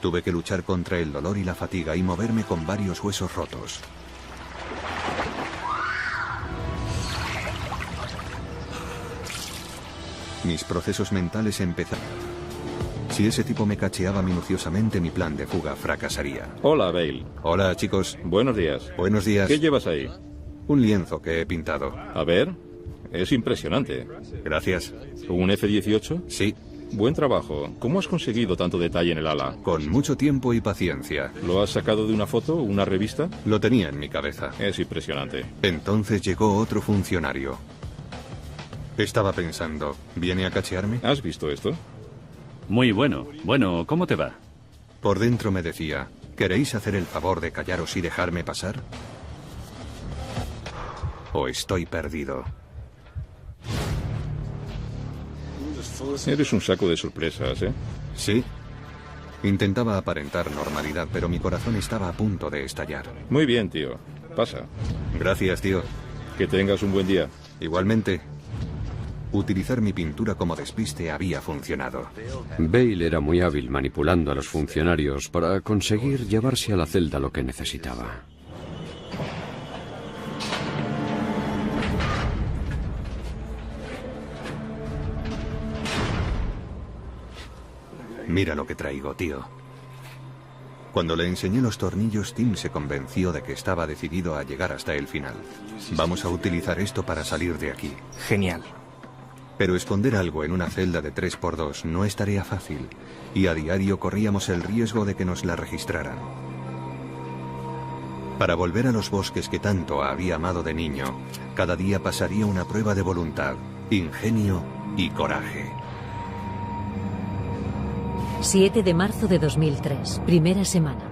Speaker 1: Tuve que luchar contra el dolor y la fatiga y moverme con varios huesos rotos. Mis procesos mentales empezaron. Si ese tipo me cacheaba minuciosamente, mi plan de fuga fracasaría.
Speaker 2: Hola, Bale.
Speaker 1: Hola, chicos.
Speaker 2: Buenos días.
Speaker 1: Buenos días.
Speaker 2: ¿Qué llevas ahí?
Speaker 1: Un lienzo que he pintado.
Speaker 2: A ver, es impresionante.
Speaker 1: Gracias.
Speaker 2: ¿Un F-18?
Speaker 1: Sí.
Speaker 2: Buen trabajo. ¿Cómo has conseguido tanto detalle en el ala?
Speaker 1: Con mucho tiempo y paciencia.
Speaker 2: ¿Lo has sacado de una foto o una revista?
Speaker 1: Lo tenía en mi cabeza.
Speaker 2: Es impresionante.
Speaker 1: Entonces llegó otro funcionario. Estaba pensando, ¿viene a cachearme?
Speaker 2: ¿Has visto esto?
Speaker 5: Muy bueno. Bueno, ¿cómo te va?
Speaker 1: Por dentro me decía, ¿queréis hacer el favor de callaros y dejarme pasar? ¿O estoy perdido?
Speaker 2: Eres un saco de sorpresas, ¿eh?
Speaker 1: Sí. Intentaba aparentar normalidad, pero mi corazón estaba a punto de estallar.
Speaker 2: Muy bien, tío. Pasa.
Speaker 1: Gracias, tío.
Speaker 2: Que tengas un buen día.
Speaker 1: Igualmente. Utilizar mi pintura como despiste había funcionado.
Speaker 3: Bale era muy hábil manipulando a los funcionarios para conseguir llevarse a la celda lo que necesitaba.
Speaker 1: Mira lo que traigo, tío. Cuando le enseñé los tornillos, Tim se convenció de que estaba decidido a llegar hasta el final. Vamos a utilizar esto para salir de aquí.
Speaker 6: Genial.
Speaker 1: Pero esconder algo en una celda de 3×2 no es tarea fácil, y a diario corríamos el riesgo de que nos la registraran. Para volver a los bosques que tanto había amado de niño, cada día pasaría una prueba de voluntad, ingenio y coraje.
Speaker 4: 7 de marzo de 2003, primera semana.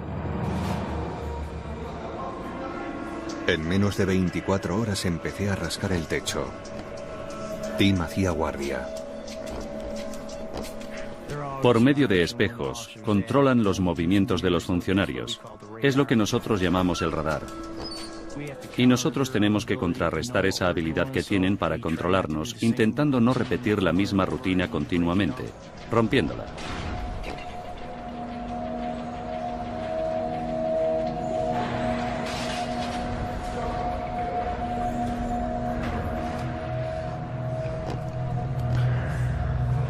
Speaker 1: En menos de 24 horas empecé a rascar el techo. Tim hacía guardia.
Speaker 5: Por medio de espejos, controlan los movimientos de los funcionarios. Es lo que nosotros llamamos el radar. Y nosotros tenemos que contrarrestar esa habilidad que tienen para controlarnos, intentando no repetir la misma rutina continuamente, rompiéndola.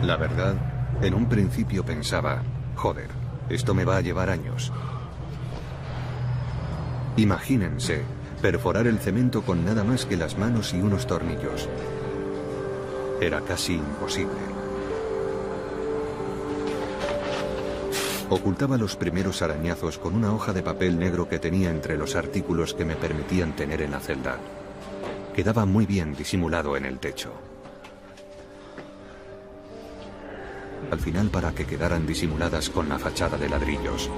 Speaker 1: La verdad, en un principio pensaba, joder, esto me va a llevar años. Imagínense, perforar el cemento con nada más que las manos y unos tornillos. Era casi imposible. Ocultaba los primeros arañazos con una hoja de papel negro que tenía entre los artículos que me permitían tener en la celda. Quedaba muy bien disimulado en el techo. Al final, para que quedaran disimuladas con la fachada de ladrillos.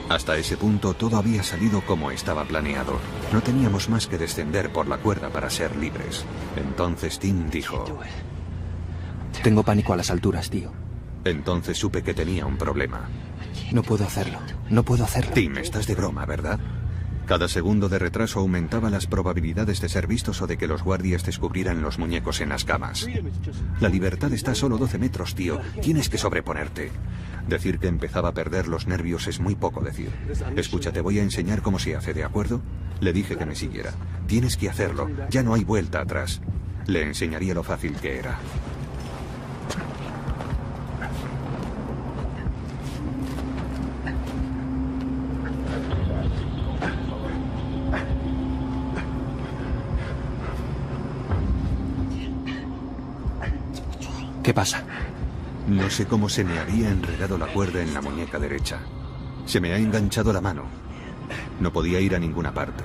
Speaker 1: Hasta ese punto todo había salido como estaba planeado. No teníamos más que descender por la cuerda para ser libres. Entonces Tim dijo...
Speaker 6: Tengo pánico a las alturas, tío.
Speaker 1: Entonces supe que tenía un problema.
Speaker 6: No puedo hacerlo. No puedo hacerlo.
Speaker 1: Tim, estás de broma, ¿verdad? Cada segundo de retraso aumentaba las probabilidades de ser vistos o de que los guardias descubrieran los muñecos en las camas. La libertad está a solo 12 metros, tío. Tienes que sobreponerte. Decir que empezaba a perder los nervios es muy poco decir. Escucha, te voy a enseñar cómo se hace, ¿de acuerdo? Le dije que me siguiera. Tienes que hacerlo. Ya no hay vuelta atrás. Le enseñaría lo fácil que era.
Speaker 6: ¿Qué pasa?
Speaker 1: No sé cómo se me había enredado la cuerda en la muñeca derecha. Se me ha enganchado la mano. No podía ir a ninguna parte.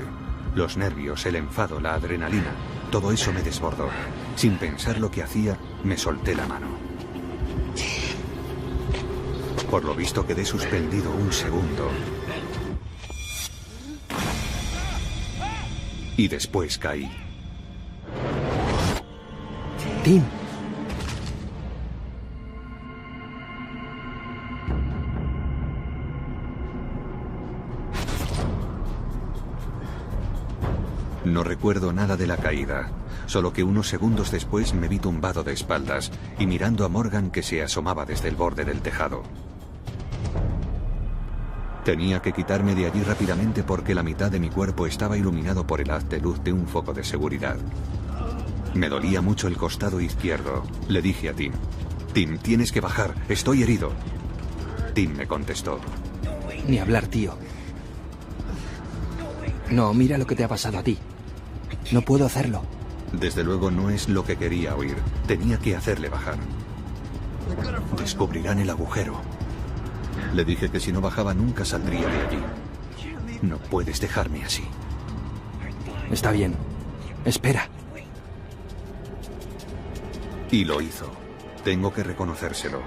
Speaker 1: Los nervios, el enfado, la adrenalina, todo eso me desbordó. Sin pensar lo que hacía, me solté la mano. Por lo visto quedé suspendido un segundo. Y después caí.
Speaker 6: Tim.
Speaker 1: No recuerdo nada de la caída, solo que unos segundos después me vi tumbado de espaldas y mirando a Morgan que se asomaba desde el borde del tejado. Tenía que quitarme de allí rápidamente porque la mitad de mi cuerpo estaba iluminado por el haz de luz de un foco de seguridad. Me dolía mucho el costado izquierdo. Le dije a Tim, Tim, tienes que bajar, estoy herido. Tim me contestó.
Speaker 6: Ni hablar, tío. No, mira lo que te ha pasado a ti. No puedo hacerlo.
Speaker 1: Desde luego no es lo que quería oír. Tenía que hacerle bajar. Descubrirán el agujero. Le dije que si no bajaba nunca saldría de allí. No puedes dejarme así.
Speaker 6: Está bien. Espera.
Speaker 1: Y lo hizo. Tengo que reconocérselo.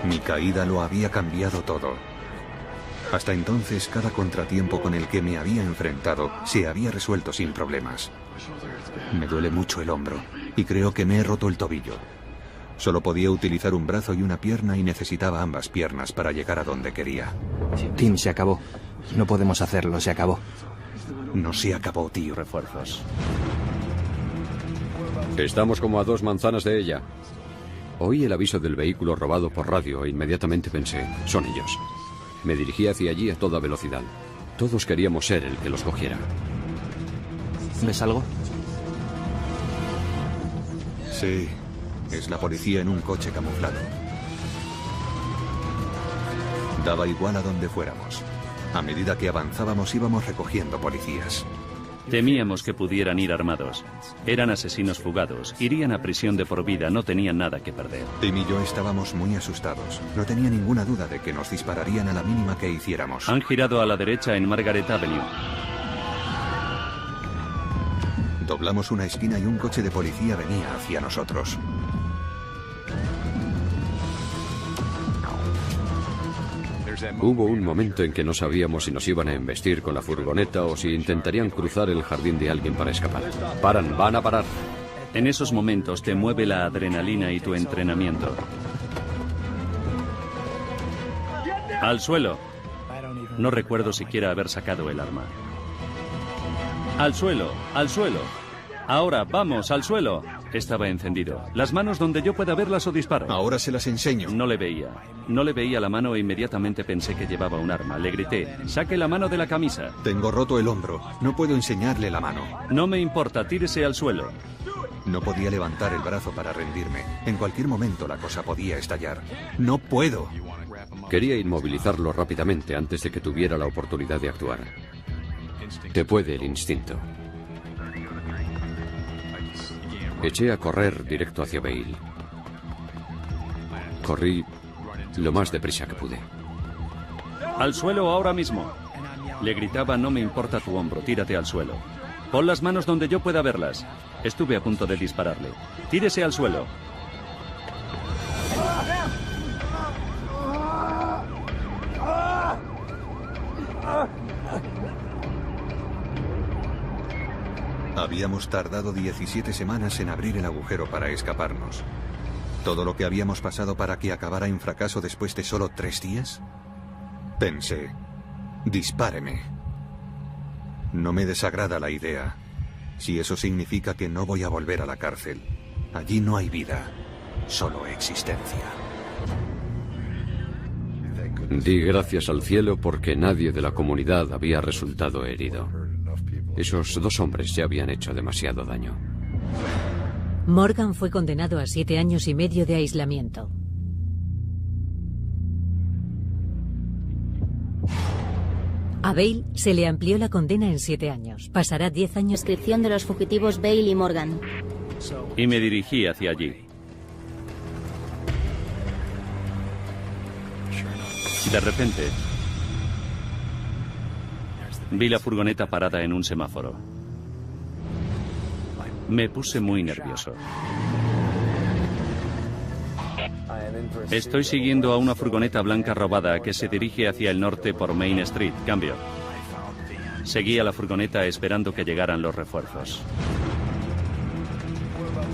Speaker 1: Mi caída lo había cambiado todo. Hasta entonces, cada contratiempo con el que me había enfrentado se había resuelto sin problemas. Me duele mucho el hombro y creo que me he roto el tobillo. Solo podía utilizar un brazo y una pierna y necesitaba ambas piernas para llegar a donde quería.
Speaker 6: Tim, se acabó. No podemos hacerlo, se acabó.
Speaker 1: No se acabó, tío.
Speaker 5: Refuerzos.
Speaker 3: Estamos como a 2 manzanas de ella. Oí el aviso del vehículo robado por radio e inmediatamente pensé, son ellos. Me dirigí hacia allí a toda velocidad. Todos queríamos ser el que los cogiera.
Speaker 6: ¿Ves algo?
Speaker 1: Sí, es la policía en un coche camuflado. Daba igual a donde fuéramos. A medida que avanzábamos íbamos recogiendo policías.
Speaker 5: Temíamos que pudieran ir armados. Eran asesinos fugados, irían a prisión de por vida, no tenían nada que perder.
Speaker 1: Tim y yo estábamos muy asustados. No tenía ninguna duda de que nos dispararían a la mínima que hiciéramos.
Speaker 5: Han girado a la derecha en Margaret Avenue.
Speaker 1: Doblamos una esquina y un coche de policía venía hacia nosotros.
Speaker 3: Hubo un momento en que no sabíamos si nos iban a embestir con la furgoneta o si intentarían cruzar el jardín de alguien para escapar. Paran, van a parar.
Speaker 5: En esos momentos te mueve la adrenalina y tu entrenamiento. ¡Al suelo! No recuerdo siquiera haber sacado el arma. ¡Al suelo! ¡Al suelo! Ahora, vamos, al suelo. Estaba encendido. Las manos donde yo pueda verlas o disparo.
Speaker 1: Ahora se las enseño.
Speaker 5: No le veía. No le veía la mano e inmediatamente pensé que llevaba un arma. Le grité, saque la mano de la camisa.
Speaker 1: Tengo roto el hombro. No puedo enseñarle la mano.
Speaker 5: No me importa, tírese al suelo.
Speaker 1: No podía levantar el brazo para rendirme. En cualquier momento la cosa podía estallar. No puedo.
Speaker 3: Quería inmovilizarlo rápidamente antes de que tuviera la oportunidad de actuar. Te puede el instinto. Eché a correr directo hacia Bale. Corrí lo más deprisa que pude.
Speaker 5: ¡Al suelo ahora mismo! Le gritaba, no me importa tu hombro, tírate al suelo. Pon las manos donde yo pueda verlas. Estuve a punto de dispararle. Tírese al suelo.
Speaker 1: Habíamos tardado 17 semanas en abrir el agujero para escaparnos. ¿Todo lo que habíamos pasado para que acabara en fracaso después de solo 3 días? Pensé, dispáreme. No me desagrada la idea. Si eso significa que no voy a volver a la cárcel. Allí no hay vida, solo existencia.
Speaker 3: Di gracias al cielo porque nadie de la comunidad había resultado herido. Esos 2 hombres ya habían hecho demasiado daño.
Speaker 4: Morgan fue condenado a 7 años y medio de aislamiento. A Bale se le amplió la condena en 7 años. Pasará 10 años.
Speaker 7: Descripción de los fugitivos Bale y Morgan.
Speaker 5: Y me dirigí hacia allí. De repente, vi la furgoneta parada en un semáforo. Me puse muy nervioso. Estoy siguiendo a una furgoneta blanca robada que se dirige hacia el norte por Main Street. Cambio. Seguí a la furgoneta esperando que llegaran los refuerzos.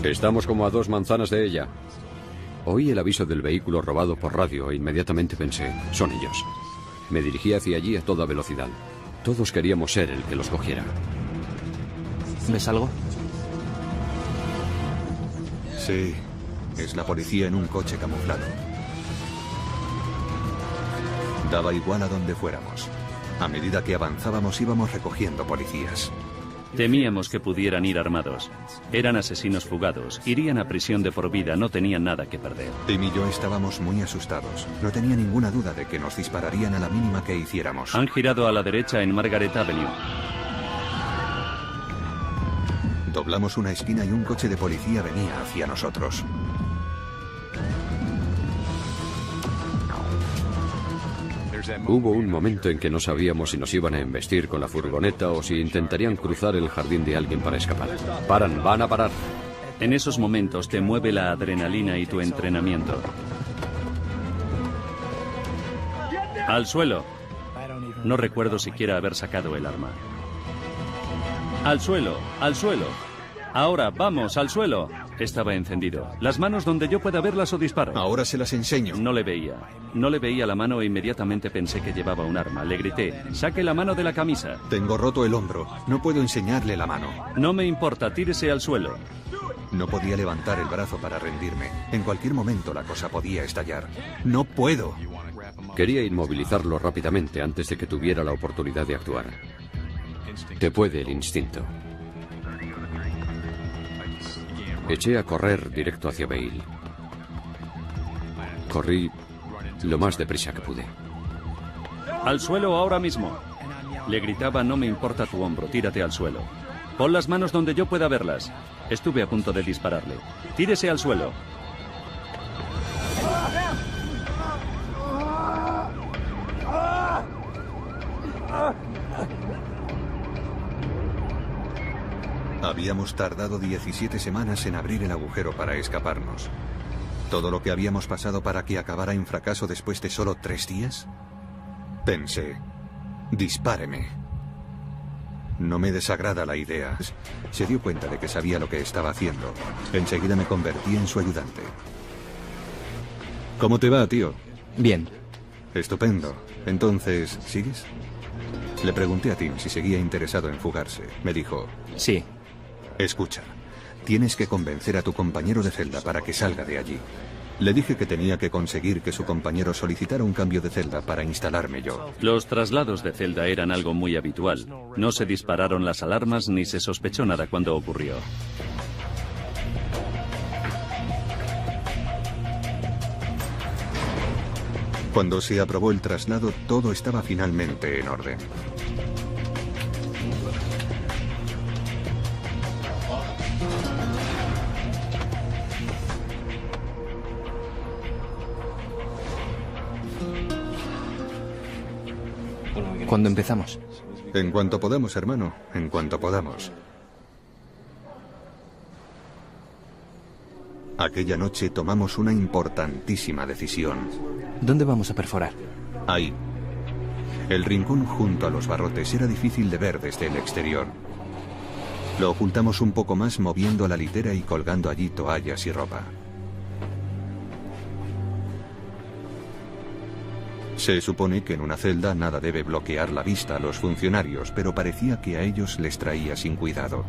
Speaker 3: Estamos como a 2 manzanas de ella. Oí el aviso del vehículo robado por radio e inmediatamente pensé, son ellos. Me dirigí hacia allí a toda velocidad. Todos queríamos ser el que los cogiera.
Speaker 6: ¿Ves algo?
Speaker 1: Sí, es la policía en un coche camuflado. Daba igual a donde fuéramos. A medida que avanzábamos íbamos recogiendo policías.
Speaker 5: Temíamos que pudieran ir armados. Eran asesinos fugados, irían a prisión de por vida, no tenían nada que perder.
Speaker 1: Tim y yo estábamos muy asustados. No tenía ninguna duda de que nos dispararían a la mínima que hiciéramos.
Speaker 5: Han girado a la derecha en Margaret Avenue.
Speaker 1: Doblamos una esquina y un coche de policía venía hacia nosotros.
Speaker 3: Hubo un momento en que no sabíamos si nos iban a embestir con la furgoneta o si intentarían cruzar el jardín de alguien para escapar. Paran, van a parar.
Speaker 5: En esos momentos te mueve la adrenalina y tu entrenamiento. ¡Al suelo! No recuerdo siquiera haber sacado el arma. ¡Al suelo! ¡Al suelo! Ahora, vamos, al suelo. Estaba encendido. Las manos donde yo pueda verlas o disparo.
Speaker 1: Ahora se las enseño.
Speaker 5: No le veía. No le veía la mano e inmediatamente pensé que llevaba un arma. Le grité, saque la mano de la camisa.
Speaker 1: Tengo roto el hombro. No puedo enseñarle la mano.
Speaker 5: No me importa, tírese al suelo.
Speaker 1: No podía levantar el brazo para rendirme. En cualquier momento la cosa podía estallar. No puedo.
Speaker 3: Quería inmovilizarlo rápidamente antes de que tuviera la oportunidad de actuar. Te puede el instinto. Eché a correr directo hacia Bale. Corrí lo más deprisa que pude.
Speaker 5: ¡Al suelo ahora mismo! Le gritaba, no me importa tu hombro, tírate al suelo. Pon las manos donde yo pueda verlas. Estuve a punto de dispararle. Tírese al suelo.
Speaker 1: Habíamos tardado 17 semanas en abrir el agujero para escaparnos. ¿Todo lo que habíamos pasado para que acabara en fracaso después de solo 3 días? Pensé, dispáreme. No me desagrada la idea. Se dio cuenta de que sabía lo que estaba haciendo. Enseguida me convertí en su ayudante. ¿Cómo te va, tío?
Speaker 6: Bien.
Speaker 1: Estupendo. Entonces, ¿sigues? Le pregunté a Tim si seguía interesado en fugarse. Me dijo,
Speaker 6: Sí.
Speaker 1: escucha, tienes que convencer a tu compañero de celda para que salga de allí. Le dije que tenía que conseguir que su compañero solicitara un cambio de celda para instalarme yo.
Speaker 5: Los traslados de celda eran algo muy habitual. No se dispararon las alarmas ni se sospechó nada cuando ocurrió.
Speaker 1: Cuando se aprobó el traslado, todo estaba finalmente en orden.
Speaker 6: ¿Cuándo empezamos?
Speaker 1: En cuanto podamos, hermano, en cuanto podamos. Aquella noche tomamos una importantísima decisión.
Speaker 6: ¿Dónde vamos a perforar?
Speaker 1: Ahí. El rincón junto a los barrotes era difícil de ver desde el exterior. Lo ocultamos un poco más moviendo la litera y colgando allí toallas y ropa. Se supone que en una celda nada debe bloquear la vista a los funcionarios, pero parecía que a ellos les traía sin cuidado.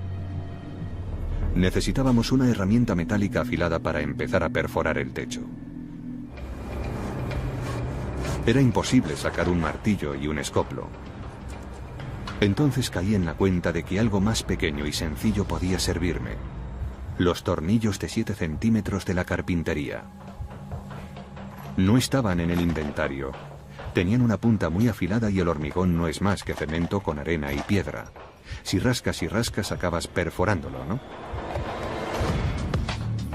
Speaker 1: Necesitábamos una herramienta metálica afilada para empezar a perforar el techo. Era imposible sacar un martillo y un escoplo. Entonces caí en la cuenta de que algo más pequeño y sencillo podía servirme. Los tornillos de 7 centímetros de la carpintería. No estaban en el inventario. Tenían una punta muy afilada y el hormigón no es más que cemento con arena y piedra. Si rascas y rascas acabas perforándolo, ¿no?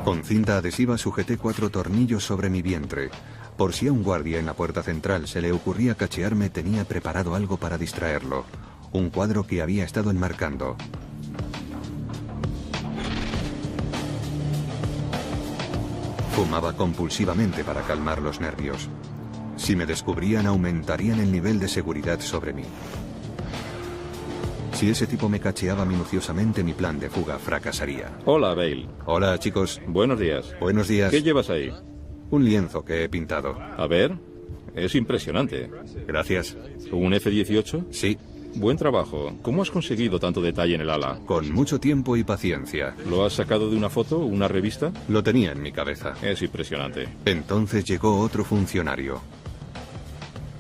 Speaker 1: Con cinta adhesiva sujeté 4 tornillos sobre mi vientre. Por si a un guardia en la puerta central se le ocurría cachearme, tenía preparado algo para distraerlo. Un cuadro que había estado enmarcando. Fumaba compulsivamente para calmar los nervios. Si me descubrían, aumentarían el nivel de seguridad sobre mí. Si ese tipo me cacheaba minuciosamente, mi plan de fuga fracasaría.
Speaker 2: Hola, Bale.
Speaker 1: Hola, chicos.
Speaker 2: Buenos días.
Speaker 1: Buenos días.
Speaker 2: ¿Qué llevas ahí?
Speaker 1: Un lienzo que he pintado.
Speaker 2: A ver, es impresionante.
Speaker 1: Gracias.
Speaker 2: ¿Un F-18?
Speaker 1: Sí.
Speaker 2: Buen trabajo. ¿Cómo has conseguido tanto detalle en el ala?
Speaker 1: Con mucho tiempo y paciencia.
Speaker 2: ¿Lo has sacado de una foto, una revista?
Speaker 1: Lo tenía en mi cabeza.
Speaker 2: Es impresionante.
Speaker 1: Entonces llegó otro funcionario.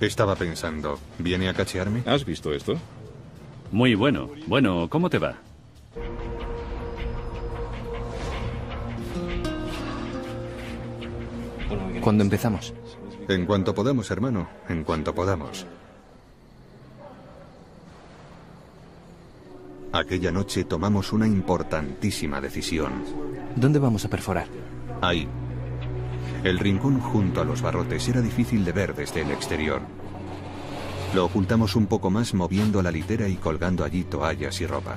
Speaker 1: Estaba pensando, ¿viene a cachearme?
Speaker 2: ¿Has visto esto?
Speaker 5: Muy bueno. Bueno, ¿cómo te va?
Speaker 6: ¿Cuándo empezamos?
Speaker 1: En cuanto podamos, hermano. En cuanto podamos. Aquella noche tomamos una importantísima decisión.
Speaker 6: ¿Dónde vamos a perforar?
Speaker 1: Ahí. El rincón junto a los barrotes era difícil de ver desde el exterior. Lo ocultamos un poco más moviendo la litera y colgando allí toallas y ropa.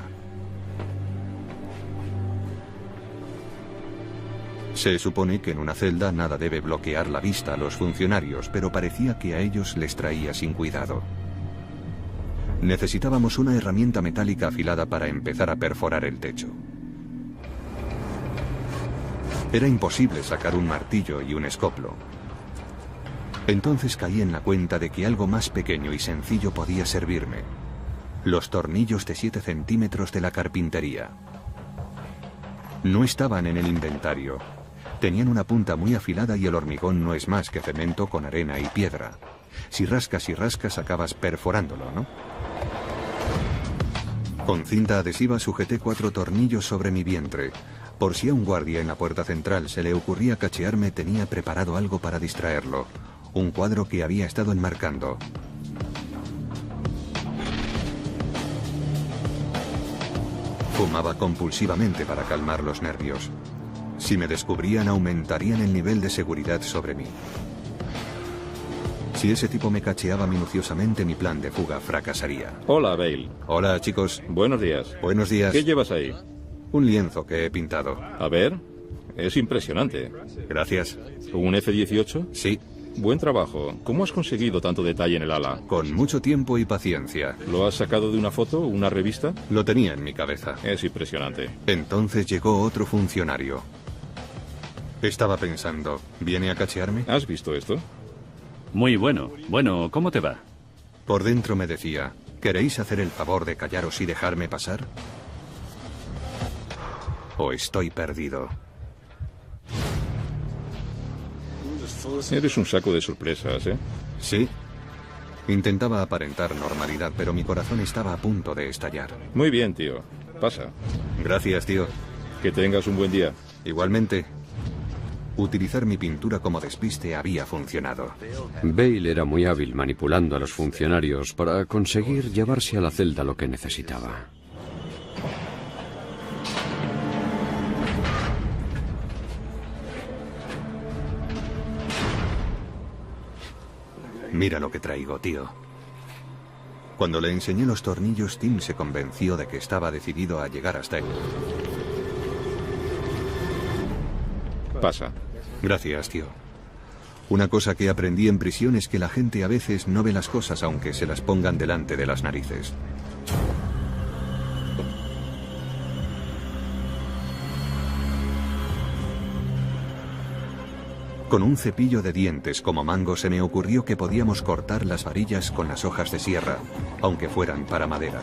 Speaker 1: Se supone que en una celda nada debe bloquear la vista a los funcionarios, pero parecía que a ellos les traía sin cuidado. Necesitábamos una herramienta metálica afilada para empezar a perforar el techo. Era imposible sacar un martillo y un escoplo. Entonces caí en la cuenta de que algo más pequeño y sencillo podía servirme. Los tornillos de 7 centímetros de la carpintería. No estaban en el inventario. Tenían una punta muy afilada y el hormigón no es más que cemento con arena y piedra. Si rascas y rascas acabas perforándolo, ¿no? Con cinta adhesiva sujeté 4 tornillos sobre mi vientre. Por si a un guardia en la puerta central se le ocurría cachearme, tenía preparado algo para distraerlo. Un cuadro que había estado enmarcando. Fumaba compulsivamente para calmar los nervios. Si me descubrían, aumentarían el nivel de seguridad sobre mí. Si ese tipo me cacheaba minuciosamente, mi plan de fuga fracasaría.
Speaker 2: Hola, Bale.
Speaker 1: Hola, chicos.
Speaker 2: Buenos días.
Speaker 1: Buenos días.
Speaker 2: ¿Qué llevas ahí?
Speaker 1: Un lienzo que he pintado.
Speaker 2: A ver, es impresionante.
Speaker 1: Gracias.
Speaker 2: ¿Un F-18?
Speaker 1: Sí.
Speaker 2: Buen trabajo. ¿Cómo has conseguido tanto detalle en el ala?
Speaker 1: Con mucho tiempo y paciencia.
Speaker 2: ¿Lo has sacado de una foto, una revista?
Speaker 1: Lo tenía en mi cabeza.
Speaker 2: Es impresionante.
Speaker 1: Entonces llegó otro funcionario. Estaba pensando, ¿viene a cachearme?
Speaker 2: ¿Has visto esto?
Speaker 5: Muy bueno. Bueno, ¿cómo te va?
Speaker 1: Por dentro me decía, ¿queréis hacer el favor de callaros y dejarme pasar? ¿O estoy perdido?
Speaker 2: Eres un saco de sorpresas, ¿eh?
Speaker 1: Sí. Intentaba aparentar normalidad, pero mi corazón estaba a punto de estallar.
Speaker 2: Muy bien, tío. Pasa.
Speaker 1: Gracias, tío.
Speaker 2: Que tengas un buen día.
Speaker 1: Igualmente. Utilizar mi pintura como despiste había funcionado.
Speaker 3: Bale era muy hábil manipulando a los funcionarios para conseguir llevarse a la celda lo que necesitaba.
Speaker 1: Mira lo que traigo, tío. Cuando le enseñé los tornillos, Tim se convenció de que estaba decidido a llegar hasta él.
Speaker 2: Pasa.
Speaker 1: Gracias, tío. Una cosa que aprendí en prisión es que la gente a veces no ve las cosas aunque se las pongan delante de las narices. Con un cepillo de dientes como mango se me ocurrió que podíamos cortar las varillas con las hojas de sierra, aunque fueran para madera.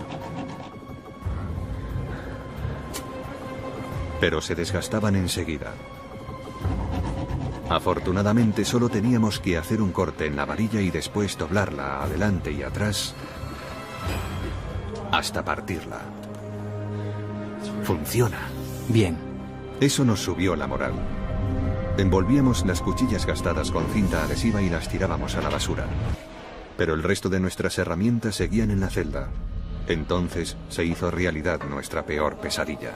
Speaker 1: Pero se desgastaban enseguida. Afortunadamente solo teníamos que hacer un corte en la varilla y después doblarla adelante y atrás hasta partirla. Funciona.
Speaker 6: Bien.
Speaker 1: Eso nos subió la moral. Envolvíamos las cuchillas gastadas con cinta adhesiva y las tirábamos a la basura. Pero el resto de nuestras herramientas seguían en la celda. Entonces se hizo realidad nuestra peor pesadilla.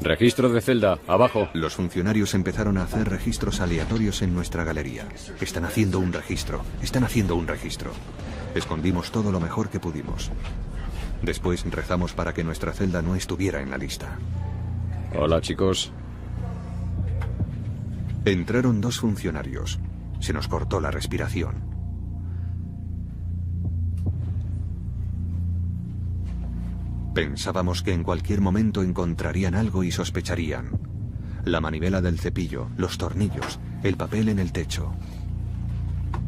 Speaker 3: Registro de celda, abajo.
Speaker 1: Los funcionarios empezaron a hacer registros aleatorios en nuestra galería. Están haciendo un registro. Están haciendo un registro. Escondimos todo lo mejor que pudimos. Después rezamos para que nuestra celda no estuviera en la lista.
Speaker 3: Hola, chicos.
Speaker 1: Entraron 2 funcionarios. Se nos cortó la respiración. Pensábamos que en cualquier momento encontrarían algo y sospecharían. La manivela del cepillo, los tornillos, el papel en el techo.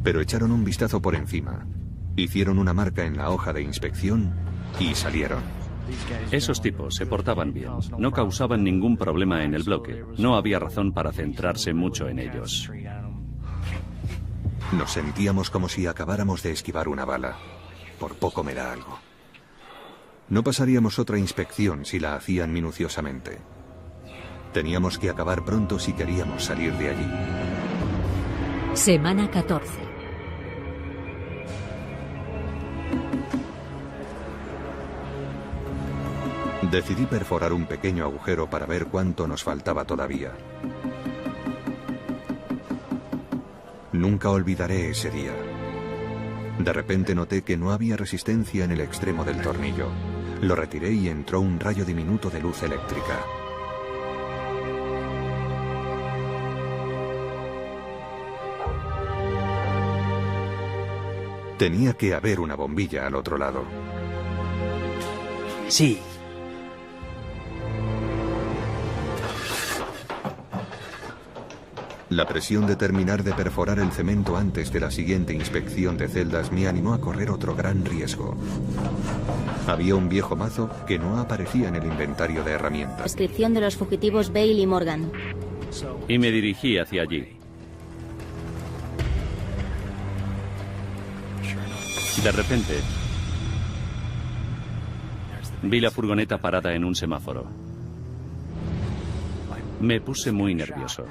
Speaker 1: Pero echaron un vistazo por encima, hicieron una marca en la hoja de inspección y salieron.
Speaker 5: Esos tipos se portaban bien, no causaban ningún problema en el bloque, no había razón para centrarse mucho en ellos.
Speaker 1: Nos sentíamos como si acabáramos de esquivar una bala. Por poco me da algo. No pasaríamos otra inspección si la hacían minuciosamente. Teníamos que acabar pronto si queríamos salir de allí.
Speaker 4: Semana 14.
Speaker 1: Decidí perforar un pequeño agujero para ver cuánto nos faltaba todavía. Nunca olvidaré ese día. De repente noté que no había resistencia en el extremo del tornillo. Lo retiré y entró un rayo diminuto de luz eléctrica. Tenía que haber una bombilla al otro lado.
Speaker 6: Sí.
Speaker 1: La presión de terminar de perforar el cemento antes de la siguiente inspección de celdas me animó a correr otro gran riesgo. Había un viejo mazo que no aparecía en el inventario de herramientas.
Speaker 7: Descripción de los fugitivos Bale y Morgan.
Speaker 5: Y me dirigí hacia allí. De repente, vi la furgoneta parada en un semáforo. Me puse muy nervioso.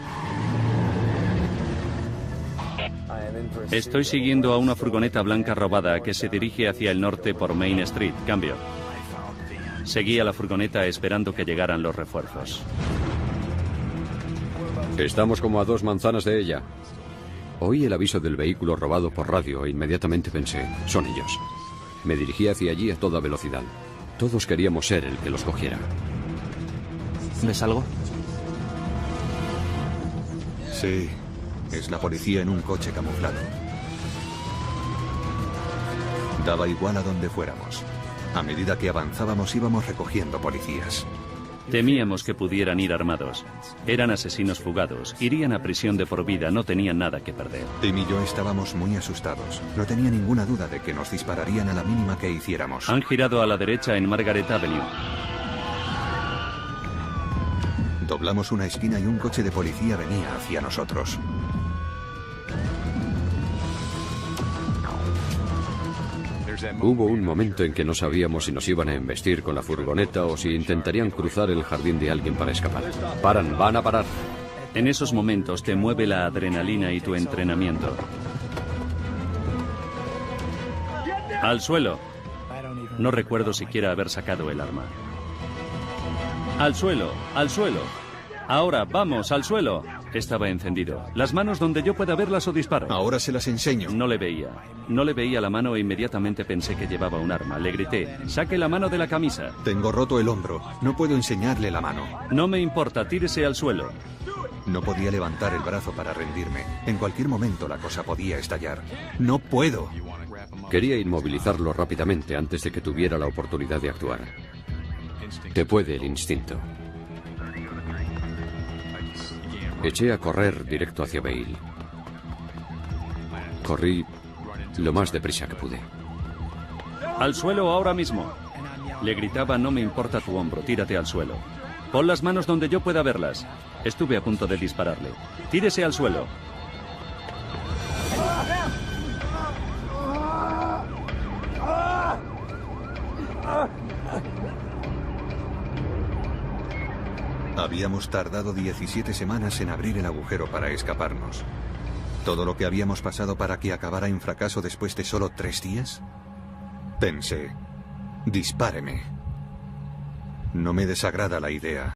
Speaker 5: Estoy siguiendo a una furgoneta blanca robada que se dirige hacia el norte por Main Street. Cambio. Seguí a la furgoneta esperando que llegaran los refuerzos.
Speaker 3: Estamos como a 2 manzanas de ella. Oí el aviso del vehículo robado por radio e inmediatamente pensé, son ellos. Me dirigí hacia allí a toda velocidad. Todos queríamos ser el que los cogiera.
Speaker 6: ¿Ves algo?
Speaker 1: Sí, es la policía en un coche camuflado. Daba igual a donde fuéramos. A medida que avanzábamos íbamos recogiendo policías.
Speaker 5: Temíamos que pudieran ir armados. Eran asesinos fugados, irían a prisión de por vida, no tenían nada que perder.
Speaker 1: Tim y yo estábamos muy asustados. No tenía ninguna duda de que nos dispararían a la mínima que hiciéramos.
Speaker 5: Han girado a la derecha en Margaret Avenue.
Speaker 1: Doblamos una esquina y un coche de policía venía hacia nosotros.
Speaker 3: Hubo un momento en que no sabíamos si nos iban a embestir con la furgoneta o si intentarían cruzar el jardín de alguien para escapar. Paran, van a parar.
Speaker 5: En esos momentos te mueve la adrenalina y tu entrenamiento. ¡Al suelo! No recuerdo siquiera haber sacado el arma. ¡Al suelo! ¡Al suelo! Ahora, vamos, al suelo. Estaba encendido. Las manos donde yo pueda verlas o disparo.
Speaker 1: Ahora se las enseño.
Speaker 5: No le veía. No le veía la mano e inmediatamente pensé que llevaba un arma. Le grité, saque la mano de la camisa.
Speaker 1: Tengo roto el hombro. No puedo enseñarle la mano.
Speaker 5: No me importa, tírese al suelo.
Speaker 1: No podía levantar el brazo para rendirme. En cualquier momento la cosa podía estallar. No puedo.
Speaker 3: Quería inmovilizarlo rápidamente antes de que tuviera la oportunidad de actuar. Te puede el instinto. Eché a correr directo hacia Bale. Corrí lo más deprisa que pude.
Speaker 5: ¡Al suelo ahora mismo! Le gritaba, no me importa tu hombro, tírate al suelo. Pon las manos donde yo pueda verlas. Estuve a punto de dispararle. Tírese al suelo.
Speaker 1: Habíamos tardado 17 semanas en abrir el agujero para escaparnos. ¿Todo lo que habíamos pasado para que acabara en fracaso después de solo 3 días? Pensé, dispáreme. No me desagrada la idea.